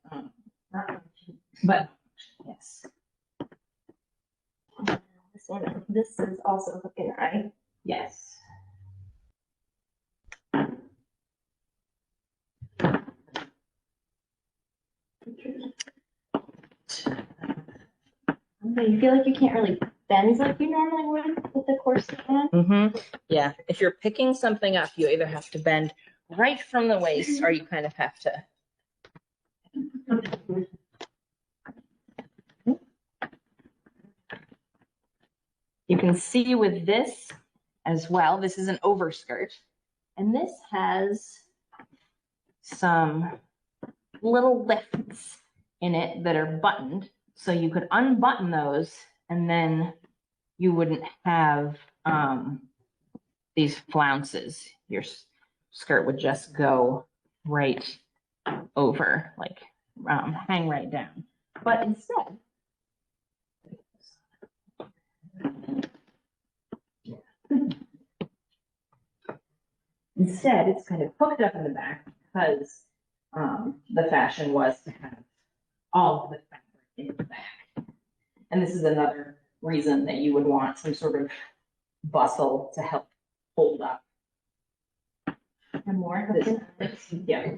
not much. But yes. This is also hook and eye. Yes. Okay, you feel like you can't really bend like you normally would with the corset on. Yeah, if you're picking something up, you either have to bend right from the waist or you kind of have to. You can see with this as well, this is an overskirt, and this has some little lifts in it that are buttoned. So you could unbutton those and then you wouldn't have these flounces. Your skirt would just go right over, like hang right down. But instead it's kind of hooked up in the back because the fashion was to have all of the fabric in the back. And this is another reason that you would want some sort of bustle to help hold up. And more. Yeah.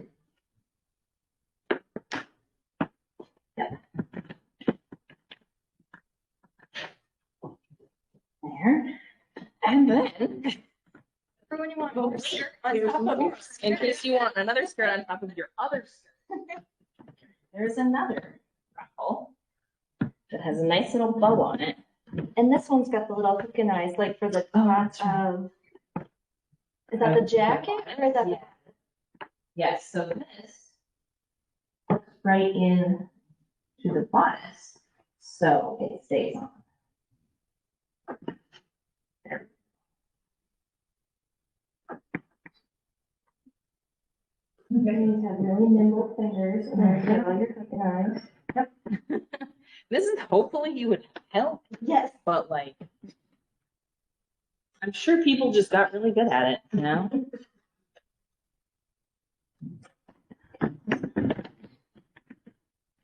Yeah. There. And then When you want over skirt on top of yours, in case you want another skirt on top of your other skirt. There's another ruffle that has a nice little bow on it. And this one's got the little hook and eyes, like for the that's of. Is that the jacket or is that? Yeah. Yes. So this hooks right in to the bodice, so it stays on. There. You guys have really nimble fingers, and then you all your hook and eyes. Yep. This is hopefully you would help, Yes. but like, I'm sure people just got really good at it, you know?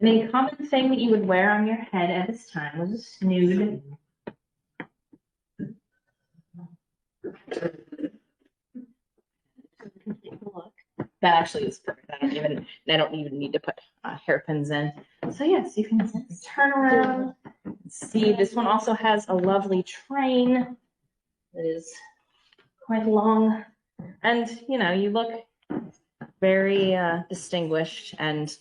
An common thing that you would wear on your head at this time was a snood. That actually is perfect. I don't even need to put hairpins in. So yes, you can turn around. See, this one also has a lovely train that is quite long, and you know, you look very distinguished, and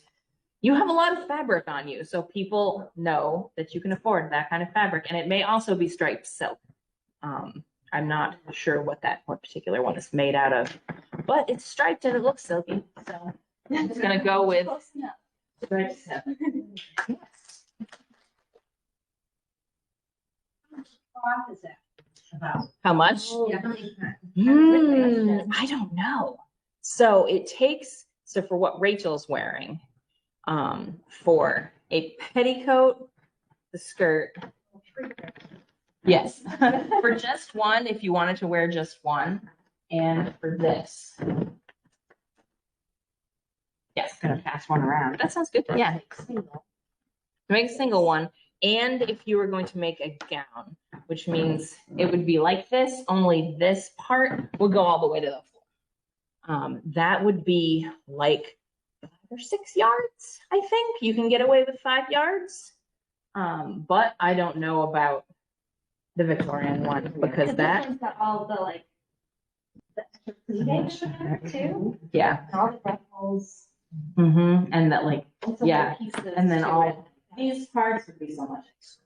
you have a lot of fabric on you, so people know that you can afford that kind of fabric, and it may also be striped silk. I'm not sure what particular one is made out of, but it's striped and it looks silky, so I'm just gonna go with striped silk. How is that about? How much? Yeah. I don't know. So it takes, so for what Rachel's wearing, for a petticoat, the skirt. Yes, for just one, if you wanted to wear just one, and for this. Yes, gonna pass one around. That sounds good. Yeah. Make a single one. And if you were going to make a gown, which means it would be like this, only this part would go all the way to the floor. That would be like 5 or 6 yards, I think. You can get away with 5 yards. But I don't know about the Victorian one because This that, one's got all the like, the extra cleavage too, yeah. and all the ruffles. And that like, and some yeah, little pieces and then to all it. these parts would be so much extra.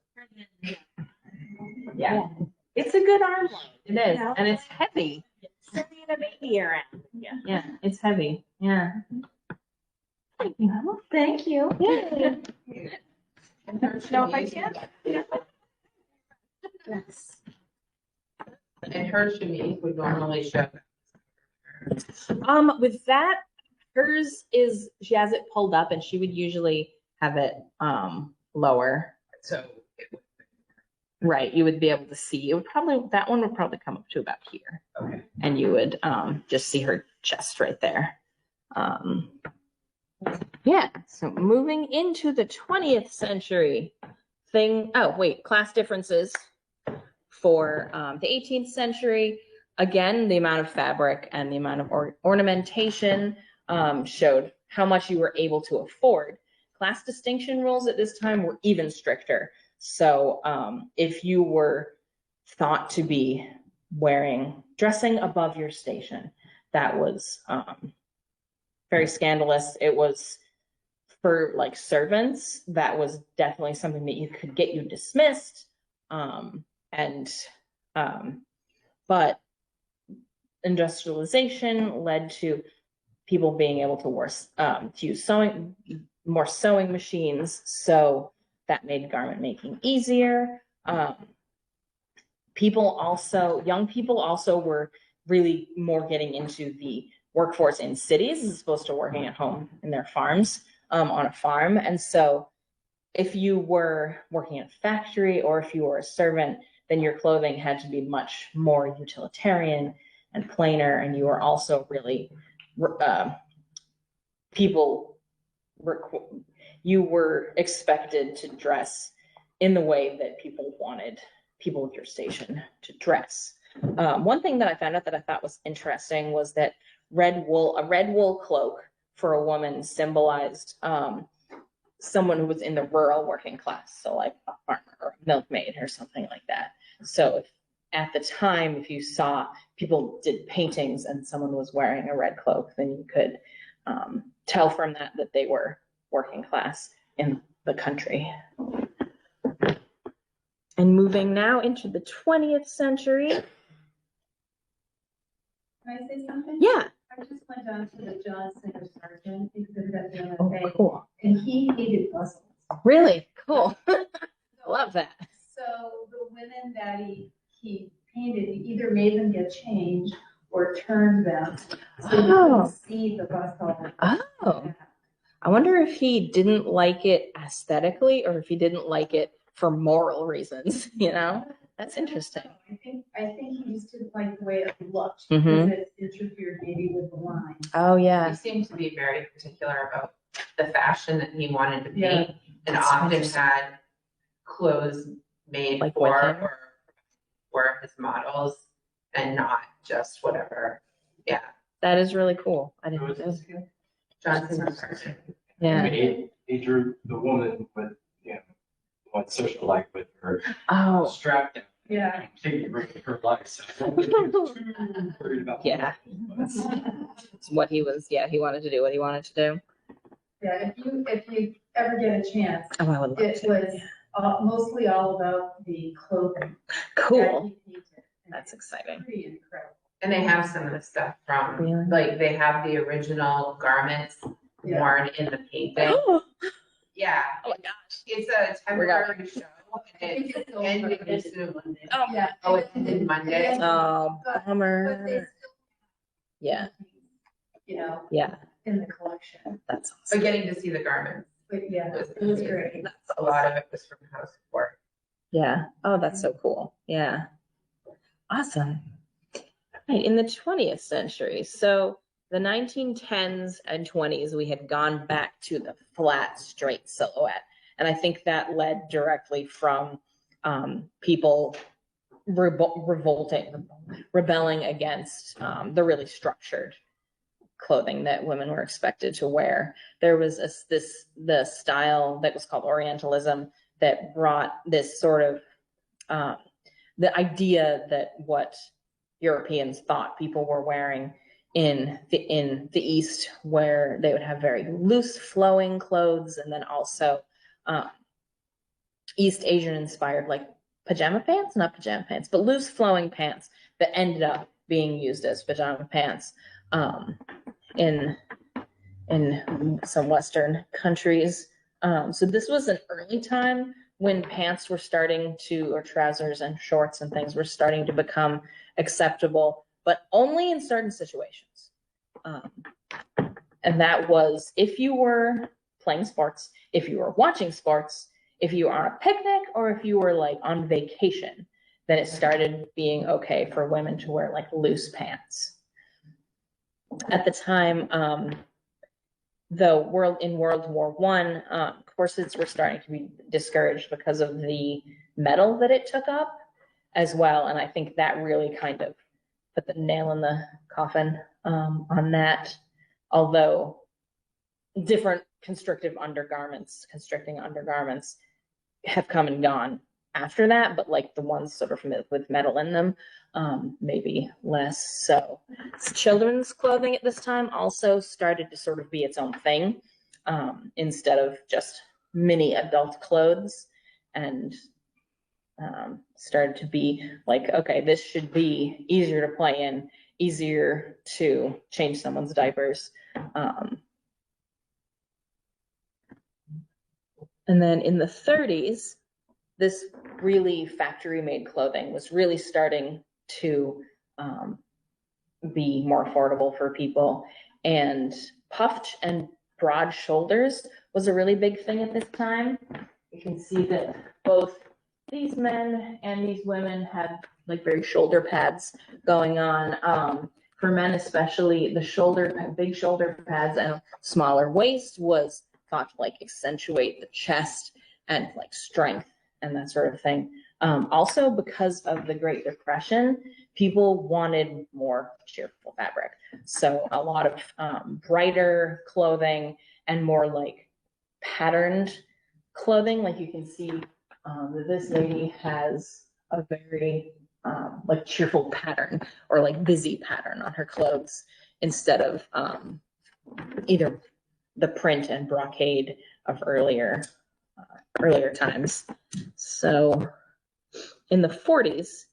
Yeah. It's a good arm load. It is. And it's heavy. Sending a baby around. Yeah, it's heavy. Yeah. Thank you. Thank you. Yeah. No, if I can. Yes. And her chemise would normally show. With that, hers is, she has it pulled up and she would usually have it lower. So it would. Right, you would be able to see. It would probably, that one would probably come up to about here. Okay. And you would just see her chest right there. Yeah, so moving into the 20th century thing. Oh, wait, class differences for the 18th century. Again, the amount of fabric and the amount of ornamentation showed how much you were able to afford. Class distinction rules at this time were even stricter. So if you were thought to be dressing above your station, that was very scandalous. It was for like servants, that was definitely something that you could get you dismissed. But industrialization led to people being able to use more sewing machines. So that made garment making easier. Young people also were really more getting into the workforce in cities as opposed to working at home in their farms, on a farm. And so if you were working in a factory or if you were a servant, then your clothing had to be much more utilitarian and plainer. And you were also really, you were expected to dress in the way that people wanted people of your station to dress. One thing that I found out that I thought was interesting was that a red wool cloak for a woman symbolized someone who was in the rural working class, so like a farmer or a milkmaid or something like that. So at the time, if you saw people did paintings and someone was wearing a red cloak, then you could tell from that they were working class in the country. And moving now into the 20th century. Can I say something? Yeah. I just went down to the John Singer Sargent exhibit at the Oh, MFA, cool. and he hated bustles. Really? Cool. Love that. So the women that he painted, he either made them get changed or turned them so you couldn't see the bustle. Oh. I wonder if he didn't like it aesthetically or if he didn't like it for moral reasons, you know? That's interesting. I think he just didn't like the way it looked Mhm. because it interfered maybe with the line. Oh, He yeah. seemed to be very particular about the fashion that he wanted to Yeah. paint, and That's often interesting. had clothes made Like for with him? for his models and not just whatever. Yeah, That is really cool. I didn't know. Johnson was perfect. I Yeah. mean, he drew the woman with, what socialite with her Oh, strapped down, Yeah. taking her life. So I don't think he was too worried about Yeah. It's what he was, he wanted to do what he wanted to do. Yeah, if you ever get a chance, Oh, I would love it to. was mostly all about the clothing. Cool. that he painted. And That's it's exciting. Pretty incredible. And they have some of the stuff from, Really? like, they have the original garments Yeah. worn in the painting. Oh Yeah, my gosh. it's a temporary show, and I think it it's over. ended soon. Yeah. Oh, it ended Monday? Oh, But they bummer. still Yeah, have, you know, yeah, in the collection. that's But awesome. getting to see the garments, But yeah, it was great. a lot of it was from house support. Yeah. Oh, that's so cool. Yeah. Awesome. Right, in the 20th century. So the 1910s and 20s, we had gone back to the flat, straight silhouette. And I think that led directly from people rebelling against the really structured clothing that women were expected to wear. There was the style that was called Orientalism that brought this sort of the idea that what Europeans thought people were wearing in the East, where they would have very loose flowing clothes, and then also East Asian inspired, like pajama pants, not pajama pants, but loose flowing pants that ended up being used as pajama pants in some Western countries. So this was an early time when pants were starting to, or trousers and shorts and things were starting to become acceptable, but only in certain situations. And that was if you were playing sports, if you were watching sports, if you were on a picnic, or if you were like on vacation, then it started being okay for women to wear like loose pants. At the time, in World War I, corsets were starting to be discouraged because of the metal that it took up as well. And I think that really kind of put the nail in the coffin on that. Although different constricting undergarments have come and gone after that, but like the ones sort of with metal in them, maybe less so. Children's clothing at this time also started to sort of be its own thing, instead of just mini adult clothes, and started to be like, okay, this should be easier to play in, easier to change someone's diapers. And then in the 30s, this really factory-made clothing was really starting to be more affordable for people. And puffed and broad shoulders was a really big thing at this time. You can see that both these men and these women had like very shoulder pads going on. For men especially, the big shoulder pads and smaller waist was thought to like accentuate the chest and like strength and that sort of thing. Also, because of the Great Depression, people wanted more cheerful fabric. So a lot of brighter clothing and more like patterned clothing. Like you can see that this lady has a very like cheerful pattern or like busy pattern on her clothes instead of either the print and brocade of earlier times. So in the 40s,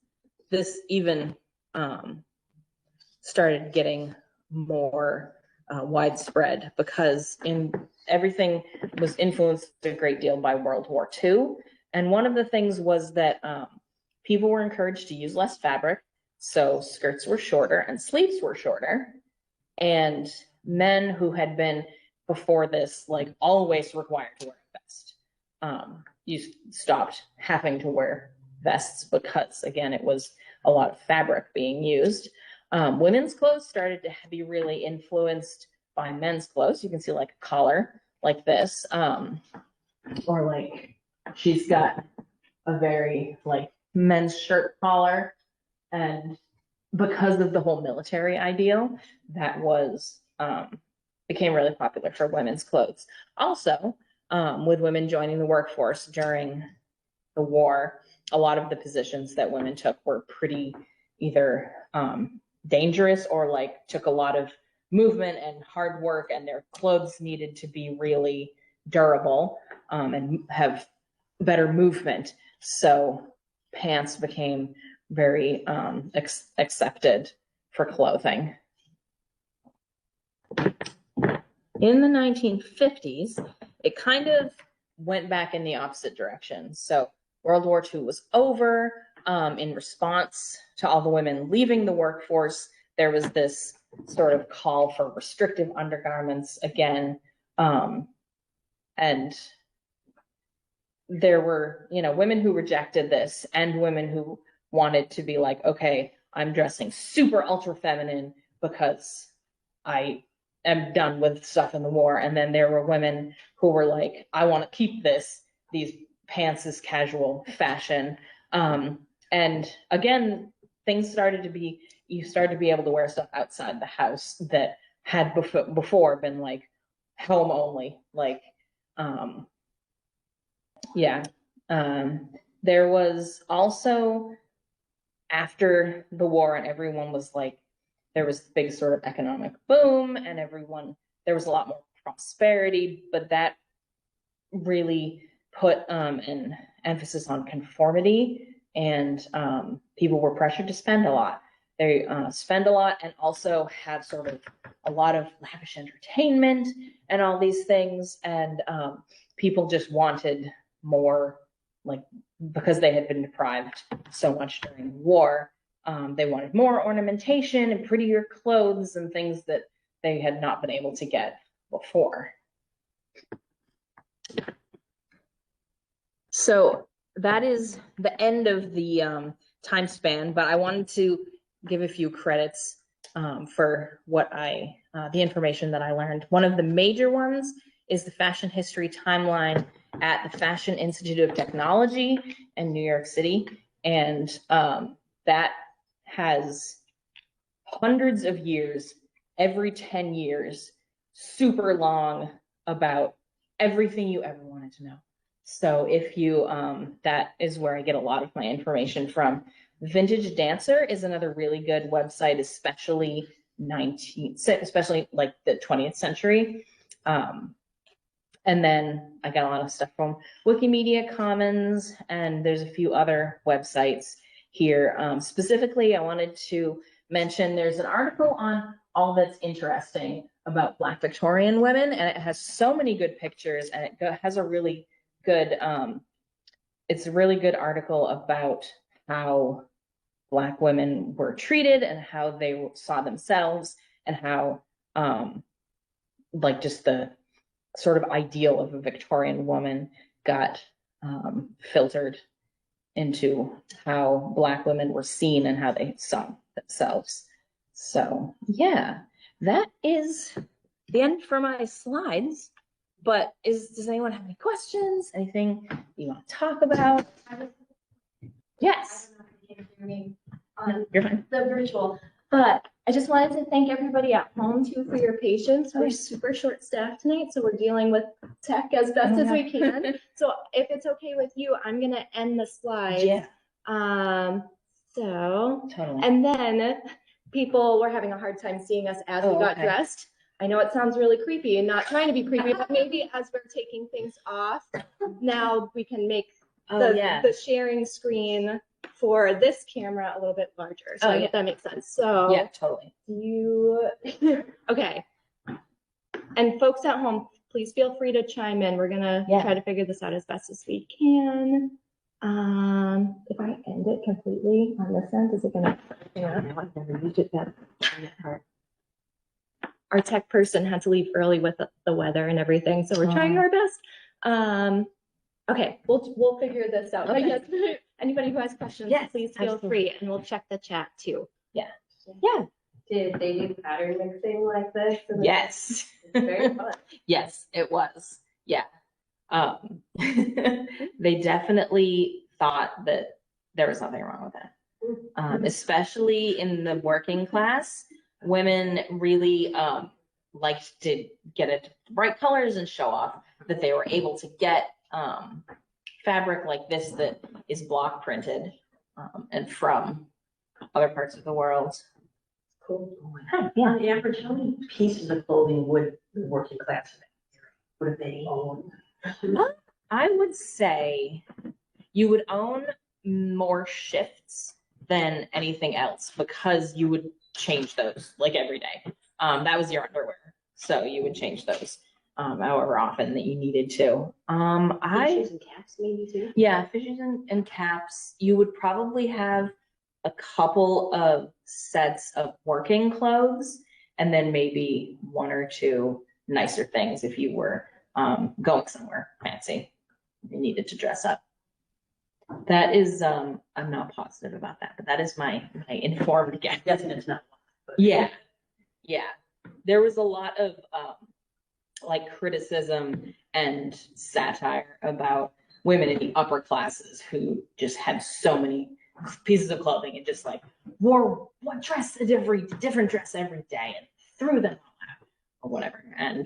this even started getting more widespread because everything was influenced a great deal by World War II. And one of the things was that people were encouraged to use less fabric. So skirts were shorter and sleeves were shorter. And men who had been before this, like always required to wear a vest, you stopped having to wear vests because, again, it was a lot of fabric being used. Women's clothes started to be really influenced by men's clothes. You can see like a collar like this, or like she's got a very like men's shirt collar. And because of the whole military ideal, that was became really popular for women's clothes. Also, with women joining the workforce during the war, a lot of the positions that women took were pretty either dangerous or like took a lot of movement and hard work, and their clothes needed to be really durable and have better movement. So pants became very accepted for clothing. In the 1950s, it kind of went back in the opposite direction. So World War II was over. In response to all the women leaving the workforce, there was this sort of call for restrictive undergarments again. And there were, women who rejected this and women who wanted to be like, okay, I'm dressing super ultra feminine because I am done with stuff in the war. And then there were women who were like, I want to keep these pants as casual fashion. And again, things started to be, you started to be able to wear stuff outside the house that had before been like home only. Like, there was also, after the war, and everyone was like, there was big sort of economic boom, and there was a lot more prosperity, but that really put an emphasis on conformity, and people were pressured to spend a lot. They spend a lot and also have sort of a lot of lavish entertainment and all these things, and people just wanted more, like, because they had been deprived so much during the war. They wanted more ornamentation and prettier clothes and things that they had not been able to get before. So that is the end of the time span, but I wanted to give a few credits for what the information that I learned. One of the major ones is the fashion history timeline at the Fashion Institute of Technology in New York City. And that has hundreds of years, every 10 years, super long, about everything you ever wanted to know. So if you, that is where I get a lot of my information from. Vintage Dancer is another really good website, especially like the 20th century. And then I got a lot of stuff from Wikimedia Commons, and there's a few other websites here. Specifically, I wanted to mention there's an article on All That's Interesting about Black Victorian women, and it has so many good pictures, and it has a really good, it's a really good article about how Black women were treated and how they saw themselves, and how like just the sort of ideal of a Victorian woman got filtered into how Black women were seen and how they saw themselves. So yeah, that is the end for my slides. But does anyone have any questions? Anything you want to talk about? Yes. You're fine. The virtual, but I just wanted to thank everybody at home too for your patience. We're super short staffed tonight, so we're dealing with tech as best as we can. So if it's okay with you, I'm gonna end the slides. Yeah. So Totally. and then people were having a hard time seeing us as we got dressed. I know it sounds really creepy and not trying to be creepy, but maybe as we're taking things off, now we can make the sharing screen for this camera a little bit larger. So I hope that makes sense. So yeah, totally. Okay. And folks at home, please feel free to chime in. We're gonna try to figure this out as best as we can. If I end it completely on this end, is it gonna? Our tech person had to leave early with the weather and everything, so we're trying our best. Okay, we'll figure this out. Okay. But yes, anybody who has questions, please feel free, and we'll check the chat too. Yeah. Did they do pattern mixing like this? Yes. It's very fun. Yes, it was. Yeah. They definitely thought that there was nothing wrong with that. Especially in the working class, women really liked to get it bright colors and show off that they were able to get fabric like this that is block printed and from other parts of the world. Cool. Yeah. On average, how many pieces of clothing would the working class would they own? I would say you would own more shifts than anything else, because you would change those like every day. That was your underwear, so you would change those however often that you needed to. Fishes and caps maybe too? Yeah, fishes and caps. You would probably have a couple of sets of working clothes, and then maybe one or two nicer things if you were going somewhere fancy. You needed to dress up. That is, I'm not positive about that, but that is my informed guess. It's not. Yeah. there was a lot of like criticism and satire about women in the upper classes who just had so many pieces of clothing and just like wore one dress, a different dress every day and threw them all out or whatever. And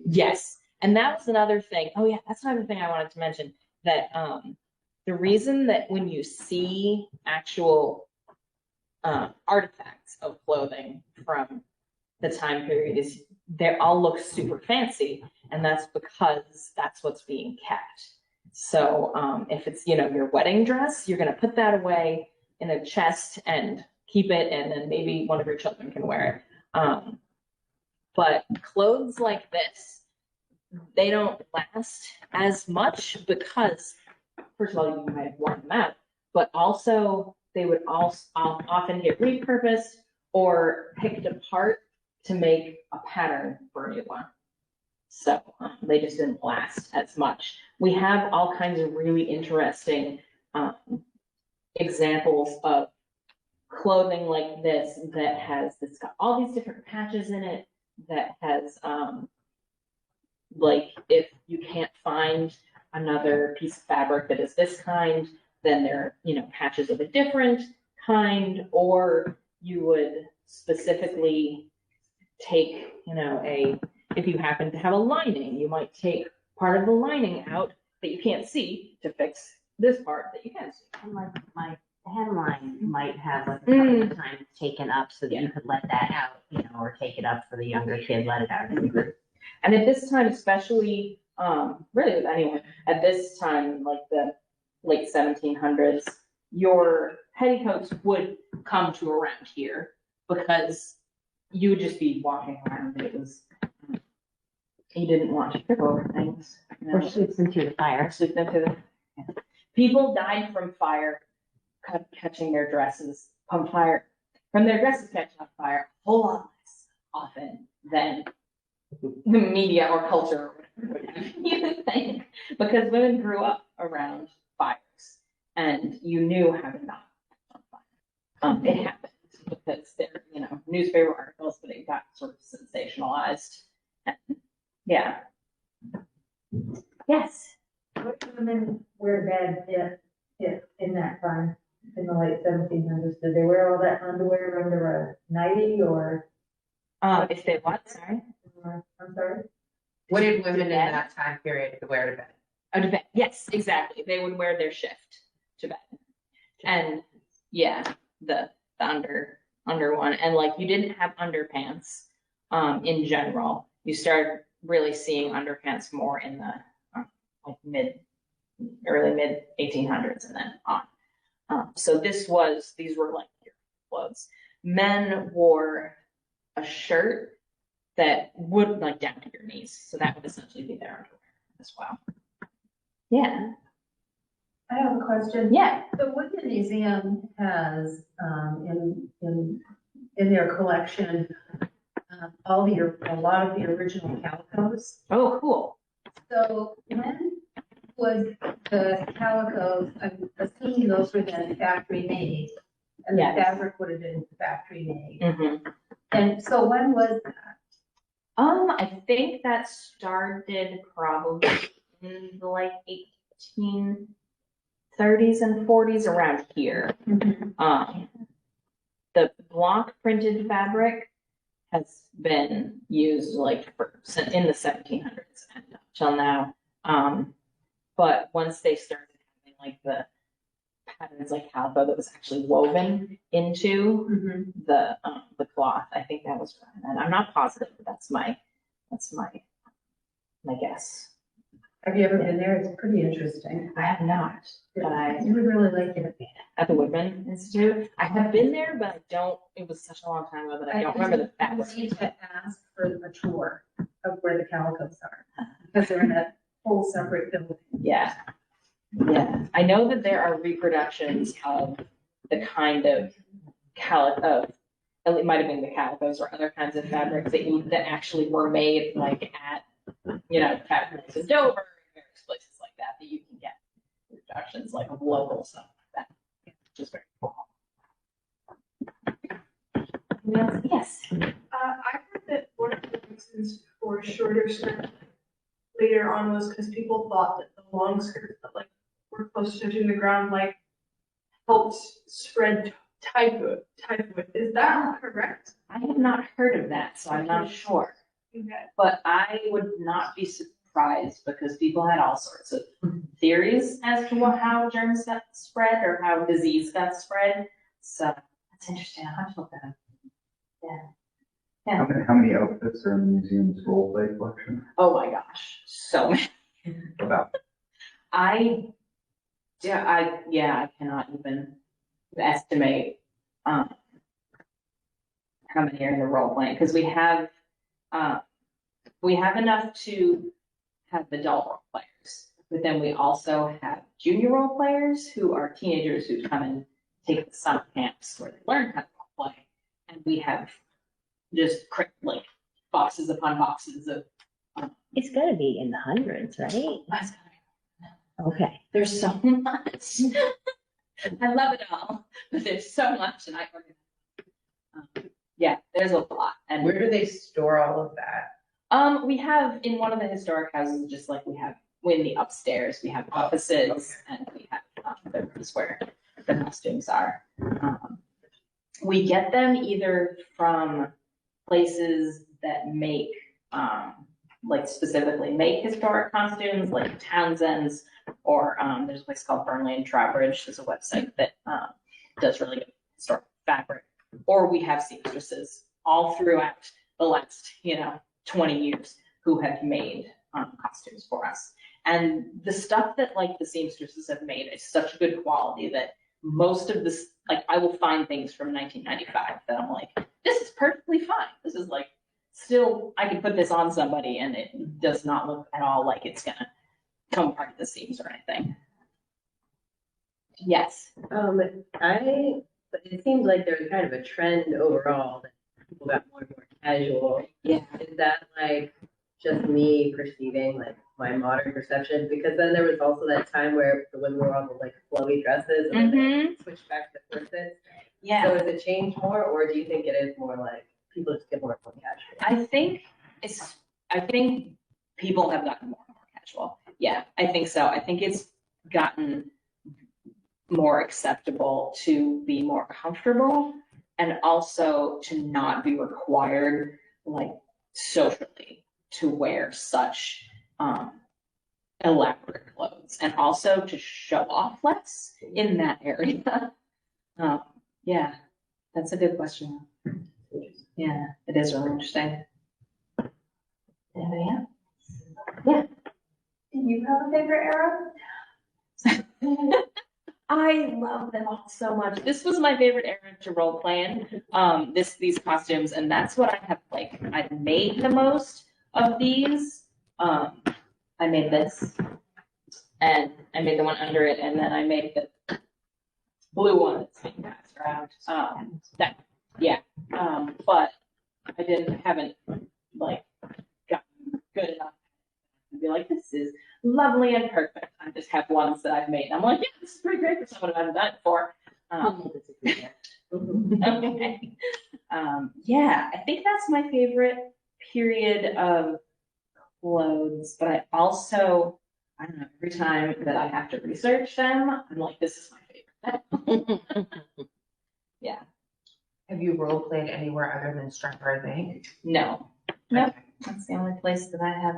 yes, and that was another thing. Oh yeah, that's another thing I wanted to mention, that the reason that when you see actual artifacts of clothing from the time period is they all look super fancy, and that's because that's what's being kept. So if it's, you know, your wedding dress, you're going to put that away in a chest and keep it, and then maybe one of your children can wear it. But clothes like this, they don't last as much because, first of all, you might have worn them out, but also they would also often get repurposed or picked apart to make a pattern for a new one. So they just didn't last as much. We have all kinds of really interesting examples of clothing like this that has this got all these different patches in it, that has like if you can't find another piece of fabric that is this kind, then there are, you know, patches of a different kind, or you would specifically take, you know, if you happen to have a lining, you might take part of the lining out that you can't see to fix this part that you can see. And like my headline might have like a couple of times taken up so that you could let that out, you know, or take it up for the younger kid, let it out in the group. And at this time, especially, really with anyone, at this time, like the late 1700s, your petticoats would come to around here because you would just be walking around. It was, you didn't want to trip over things. Or shoots into the fire. Shoot them to the, yeah. People died from fire, catching their dresses on fire, from their dresses catching on fire, a whole lot less often than the media or culture or whatever you think, because women grew up around fires and you knew how to not on fire. It happened because they're, you know, newspaper articles, but it got sort of sensationalized. And, yeah. Yes. What women wear bad if in that time, in the late 1700s? Did they wear all that underwear under a nightie or? If they what? Sorry. I'm sorry? What did women in that time period wear to bed? Oh, to bed. Yes, exactly. They would wear their shift to bed. And yeah, the under one. And like you didn't have underpants in general. You started really seeing underpants more in the like early mid 1800s and then on. So these were like your clothes. Men wore a shirt that would like down to your knees. So that would essentially be their underwear as well. Yeah. I have a question. Yeah. The Woodman Museum has in their collection a lot of the original calicos. Oh, cool. So when was the calicos? I'm assuming those were then factory made, and Yes. the fabric would have been factory made. Mm-hmm. And so when was that? I think that started probably in the like 1830s and 40s around here. Mm-hmm. The block printed fabric has been used like in the 1700s and up till now. But once they started having like the patterns like calico that was actually woven into the cloth, I think that was right. And I'm not positive, but that's my guess. Have you ever been there? It's pretty interesting. I have not, but You would really like it. at the Woodman Institute, I have been there, but I don't. It was such a long time ago that I don't remember the I fabric. need to ask for a tour of where the calicos are because they're in a whole separate building. Yeah. Yeah. I know that there are reproductions of the kind of calico, it might have been the calicos or other kinds of fabrics that actually were made like at, you know, factories in Dover and various places like that you can get reproductions like of local stuff like that, which is very cool. Yes. reasons for shorter skirts later on was because people thought that the long skirts that like were close to the ground like helped spread typhoid. Is that correct? I have not heard of that, so I'm not sure. Okay. But I would not be surprised because people had all sorts of theories as to how germs got spread or how disease got spread. So that's interesting. I'll have to look that up. Yeah. How many outfits are in the museum's role play collection? Oh my gosh, so many. About. I cannot even estimate how many are in the role playing because we have enough to have adult role players, but then we also have junior role players who are teenagers who come and take the summer camps where they learn how to role play, and we have just like boxes upon boxes of. It's got to be in the hundreds, right? Okay. There's so much. I love it all, but there's so much, and I organize. Yeah, there's a lot. And Where do they store all of that? we have in one of the historic houses, just like we have in the upstairs, we have offices and we have the rooms where the costumes are. We get them either from places that make, like specifically make historic costumes, like Townsend's, or there's a place called Burnley and Trowbridge. There's a website that does really good historic fabric. Or we have seamstresses all throughout the last, 20 years who have made costumes for us. And the stuff that like the seamstresses have made is such good quality that most of this, like I will find things from 1995 that I'm like, this is perfectly fine. This is like, still, I can put this on somebody and it does not look at all like it's gonna come apart at the seams or anything. Yes. It seems like there's kind of a trend overall that people got more and more casual. Yeah. Is that like just me perceiving like my modern perception? Because then there was also that time where the women were on the like flowy dresses and then they switched back to corsets. Yeah. So has it changed more, or do you think it is more like people just get more casual? I think people have gotten more and more casual. Yeah, I think so. I think it's gotten more acceptable to be more comfortable and also to not be required like socially to wear such elaborate clothes and also to show off less in that area. Yeah, that's a good question. Yeah, it is really interesting. Anybody else? Yeah. Do you have a favorite era? I love them all so much. This was my favorite era to role play in, these costumes, and that's what I have like. I've made the most of these. I made this, and I made the one under it, and then I made the blue one that's being passed around. But I haven't like gotten good enough to be like, this is lovely and perfect. I just have ones that I've made. I'm like, yeah, this is pretty great for someone who hasn't done it before. Okay. Yeah, I think that's my favorite period of clothes, but I also, I don't know, every time that I have to research them, I'm like, this is my favorite. Yeah. Have you role played anywhere other than Strawbery Banke? No. Nope. That's the only place that I have.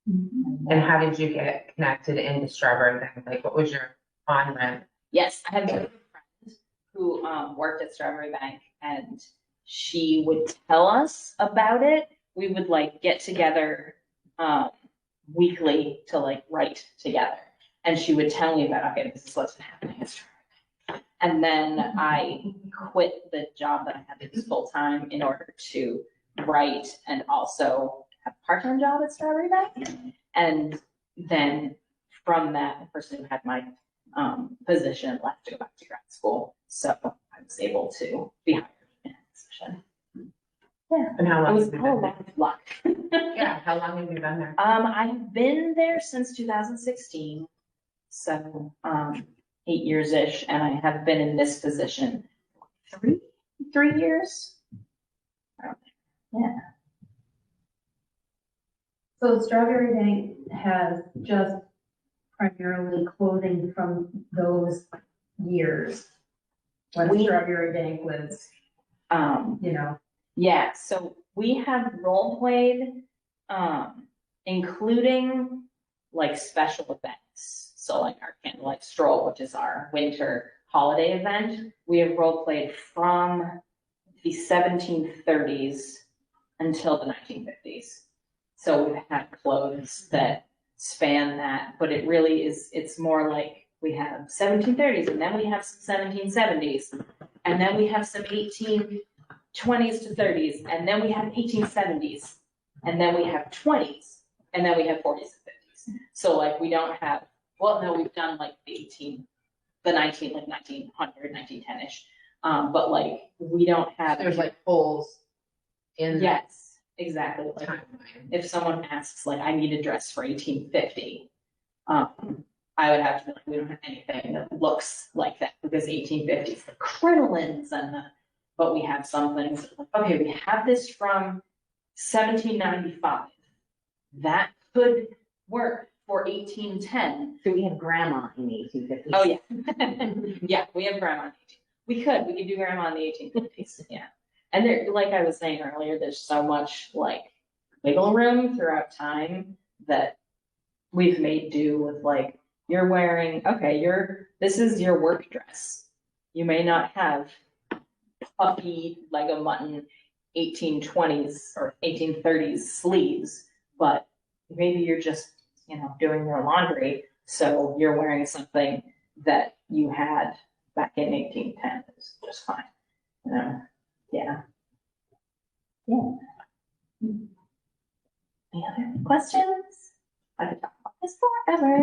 And how did you get connected into Strawbery Banke? Like, what was your on-ramp? Yes, I have a friend who worked at Strawbery Banke, and she would tell us about it. We would like get together weekly to like write together, and she would tell me about, okay, this is what's been happening at Strawbery Banke. And then I quit the job that I had to do full time in order to write and also have a part-time job at Strawbery Banke. And then from that, the person who had my position left to go back to grad school. So I was able to be hired in a position. Yeah. And how long have you been a lot there? of luck. Yeah, how long have you been there? I've been there since 2016. So 8 years-ish, and I have been in this position 3 years. Yeah. So Strawbery Banke has just primarily clothing from those years. When Strawbery Banke was, you know. Yeah, so we have role played, including like special events. So like our candlelight stroll, which is our winter holiday event, we have role played from the 1730s until the 1950s. So we've had clothes that span that, but it really is, it's more like we have 1730s and then we have some 1770s and then we have some 1820s to 30s and then we have 1870s and then we have 20s and then we have 40s and 50s. So like we don't have, well, no, we've done like the 1900, 1910-ish. But like we don't have. There's like holes in. Yes, exactly. Like timeline. if someone asks, like, I need a dress for 1850, I would have to be like, we don't have anything that looks like that because 1850s, the crinolines and the, but we have some things like, okay, we have this from 1795. That could work for 1810. So we have grandma in the 1850s. Oh yeah, yeah, we have grandma in the 1850s. We could do grandma in the 1850s, yeah. And there, like I was saying earlier, there's so much like wiggle room throughout time that we've made do with like, you're wearing, okay, this is your work dress. You may not have puffy Lego mutton 1820s or 1830s sleeves, but maybe you're just, you know, doing your laundry. So you're wearing something that you had back in 1810 is just fine. Yeah. Any other questions? I could talk about this forever.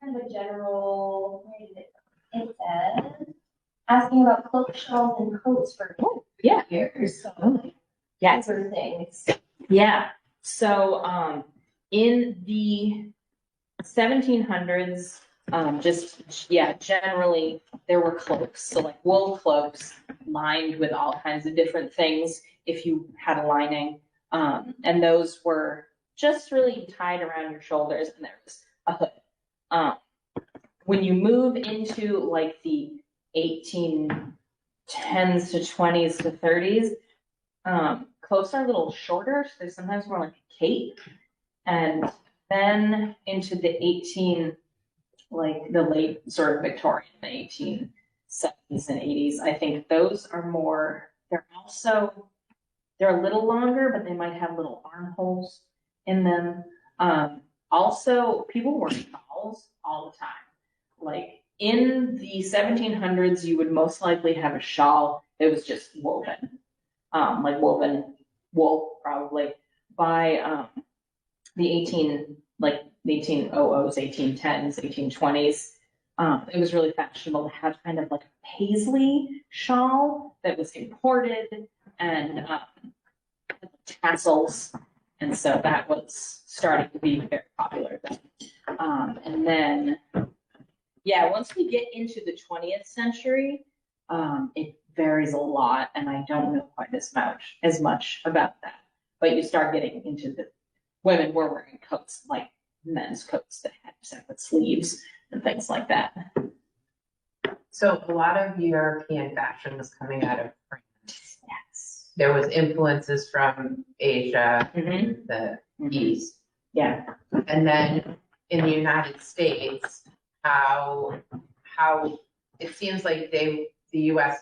Kind of a general, it says, asking about cloak shells and coats for years. So, Yes. Sort of things. Yeah. So in the 1700s, generally there were cloaks. So like wool cloaks lined with all kinds of different things if you had a lining. And those were just really tied around your shoulders and there was a hood. When you move into like the 1810s to 20s to 30s, cloaks are a little shorter, so they're sometimes more like a cape. And then into the the late sort of Victorian, the 1870s and 80s, I think those are more, they're a little longer, but they might have little armholes in them. Also, people wore shawls all the time. Like in the 1700s, you would most likely have a shawl that was just woven, like woven wool, probably. By the 1800s, 1810s, 1820s, it was really fashionable to have kind of like a paisley shawl that was imported and tassels. And so that was starting to be very popular then. And then, once we get into the 20th century, it varies a lot, and I don't know quite as much about that. But you start getting into the women were wearing coats, like men's coats that had separate sleeves and things like that. So a lot of European fashion was coming out of France. Yes. There was influences from Asia and the East. Yeah. And then in the United States, how it seems like the US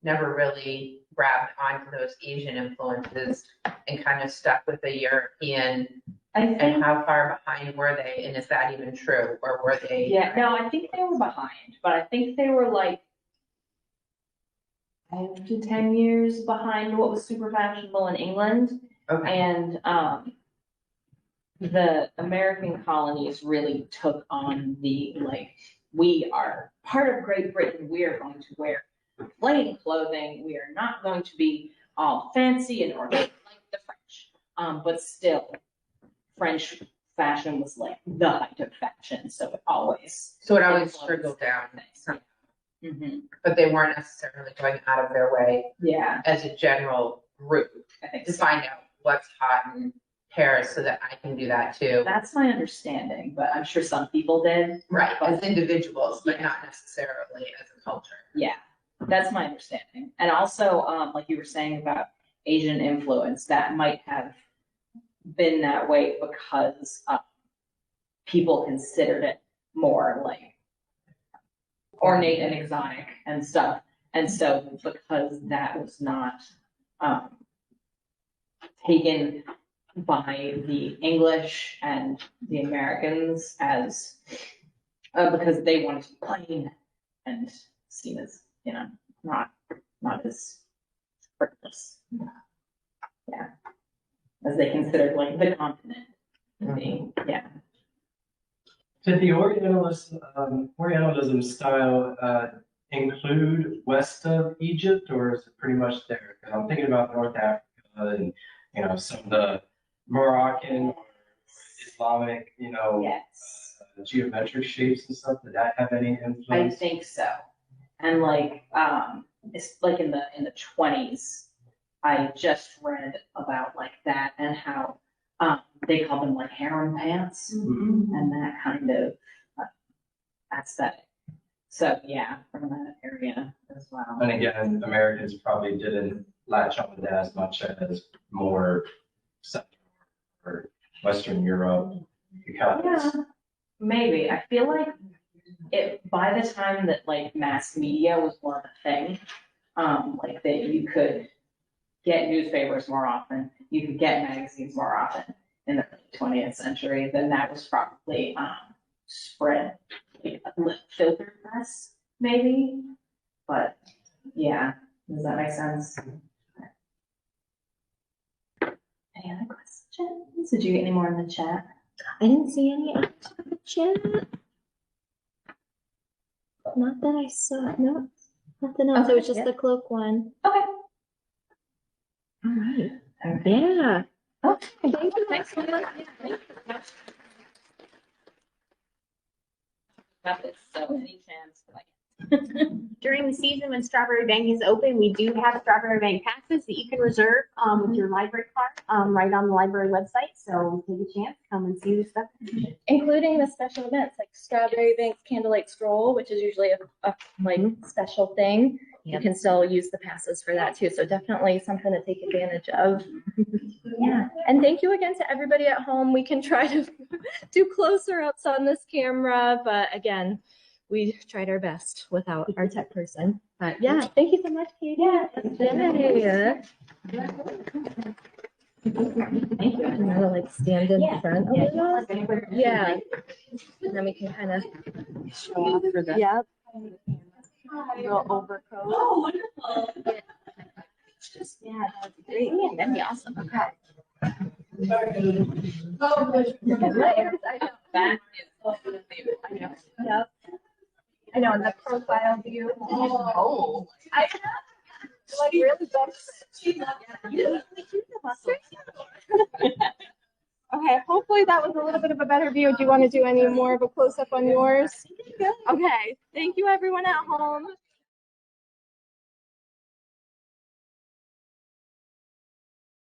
never really grabbed onto those Asian influences and kind of stuck with the European. And how far behind were they? And is that even true? Or were they? Yeah, no, I think they were behind, but I think they were like 5 to 10 years behind what was super fashionable in England. Okay. And the American colonies really took on the, like, we are part of Great Britain. We are going to wear plain clothing. We are not going to be all fancy and ornate like the French. But still, French fashion was like the height of fashion. So it always trickled down. but they weren't necessarily going out of their way Yeah, as a general group I think to so. find out what's hot in Paris so that I can do that too. That's my understanding, but I'm sure some people did. Right, But- as individuals, but Yeah. not necessarily as a culture. Yeah, that's my understanding. And also, like you were saying about Asian influence, that might have been that way because people considered it more like ornate and exotic and stuff. And so because that was not taken by the English and the Americans as because they wanted to be plain and seen as, you know, not as frivolous. Yeah. As they considered like the continent. Yeah. Did the Orientalism style include west of Egypt, or is it pretty much there? Because I'm thinking about North Africa and, you know, some of the Moroccan or Islamic, you know, Yes. Geometric shapes and stuff. Did that have any I influence? think so. And like it's like in the 20s, I just read about like that and how they call them like harem pants and that kind of aesthetic. So yeah, from that area as well. And again, Americans probably didn't latch on to that as much as more Central or Western Europe because Yeah, maybe. I feel like it by the time that like mass media was more of a thing, like that you could get newspapers more often, you could get magazines more often in the 20th century, then that was probably spread like a filtered press, maybe. But yeah, does that make sense? Any other questions? Did you get any more in the chat? I didn't see any in the chat. Not that I saw. No, nothing else. Okay, It was just yeah. the cloak one. Okay. All right. All right. Yeah. Okay. Thank you. Thanks so much. Got this, so any chance, like. During the season when Strawbery Banke is open, we do have Strawbery Banke passes that you can reserve with your library card right on the library website. So take a chance, come and see the stuff. Including the special events like Strawbery Banke's Candlelight Stroll, which is usually a like special thing. You can still use the passes for that too. So definitely something to take advantage of. Yeah. And thank you again to everybody at home. We can try to do closer ups on this camera, but again, we tried our best without our tech person. But yeah, thank you so much, Katie. Yeah. Thank you. And I'll like stand in front a little. Yeah. And then we can kind of show off for the little overcoat. Oh, wonderful. Yeah, that'd be great. That'd be awesome. Okay. Oh, good. Layers, I know. That is also I know. Yep. I know, and the profile view. Oh. I know. Like really good. Okay, hopefully that was a little bit of a better view. Do you want to do any more of a close up on yours? Okay, thank you everyone at home.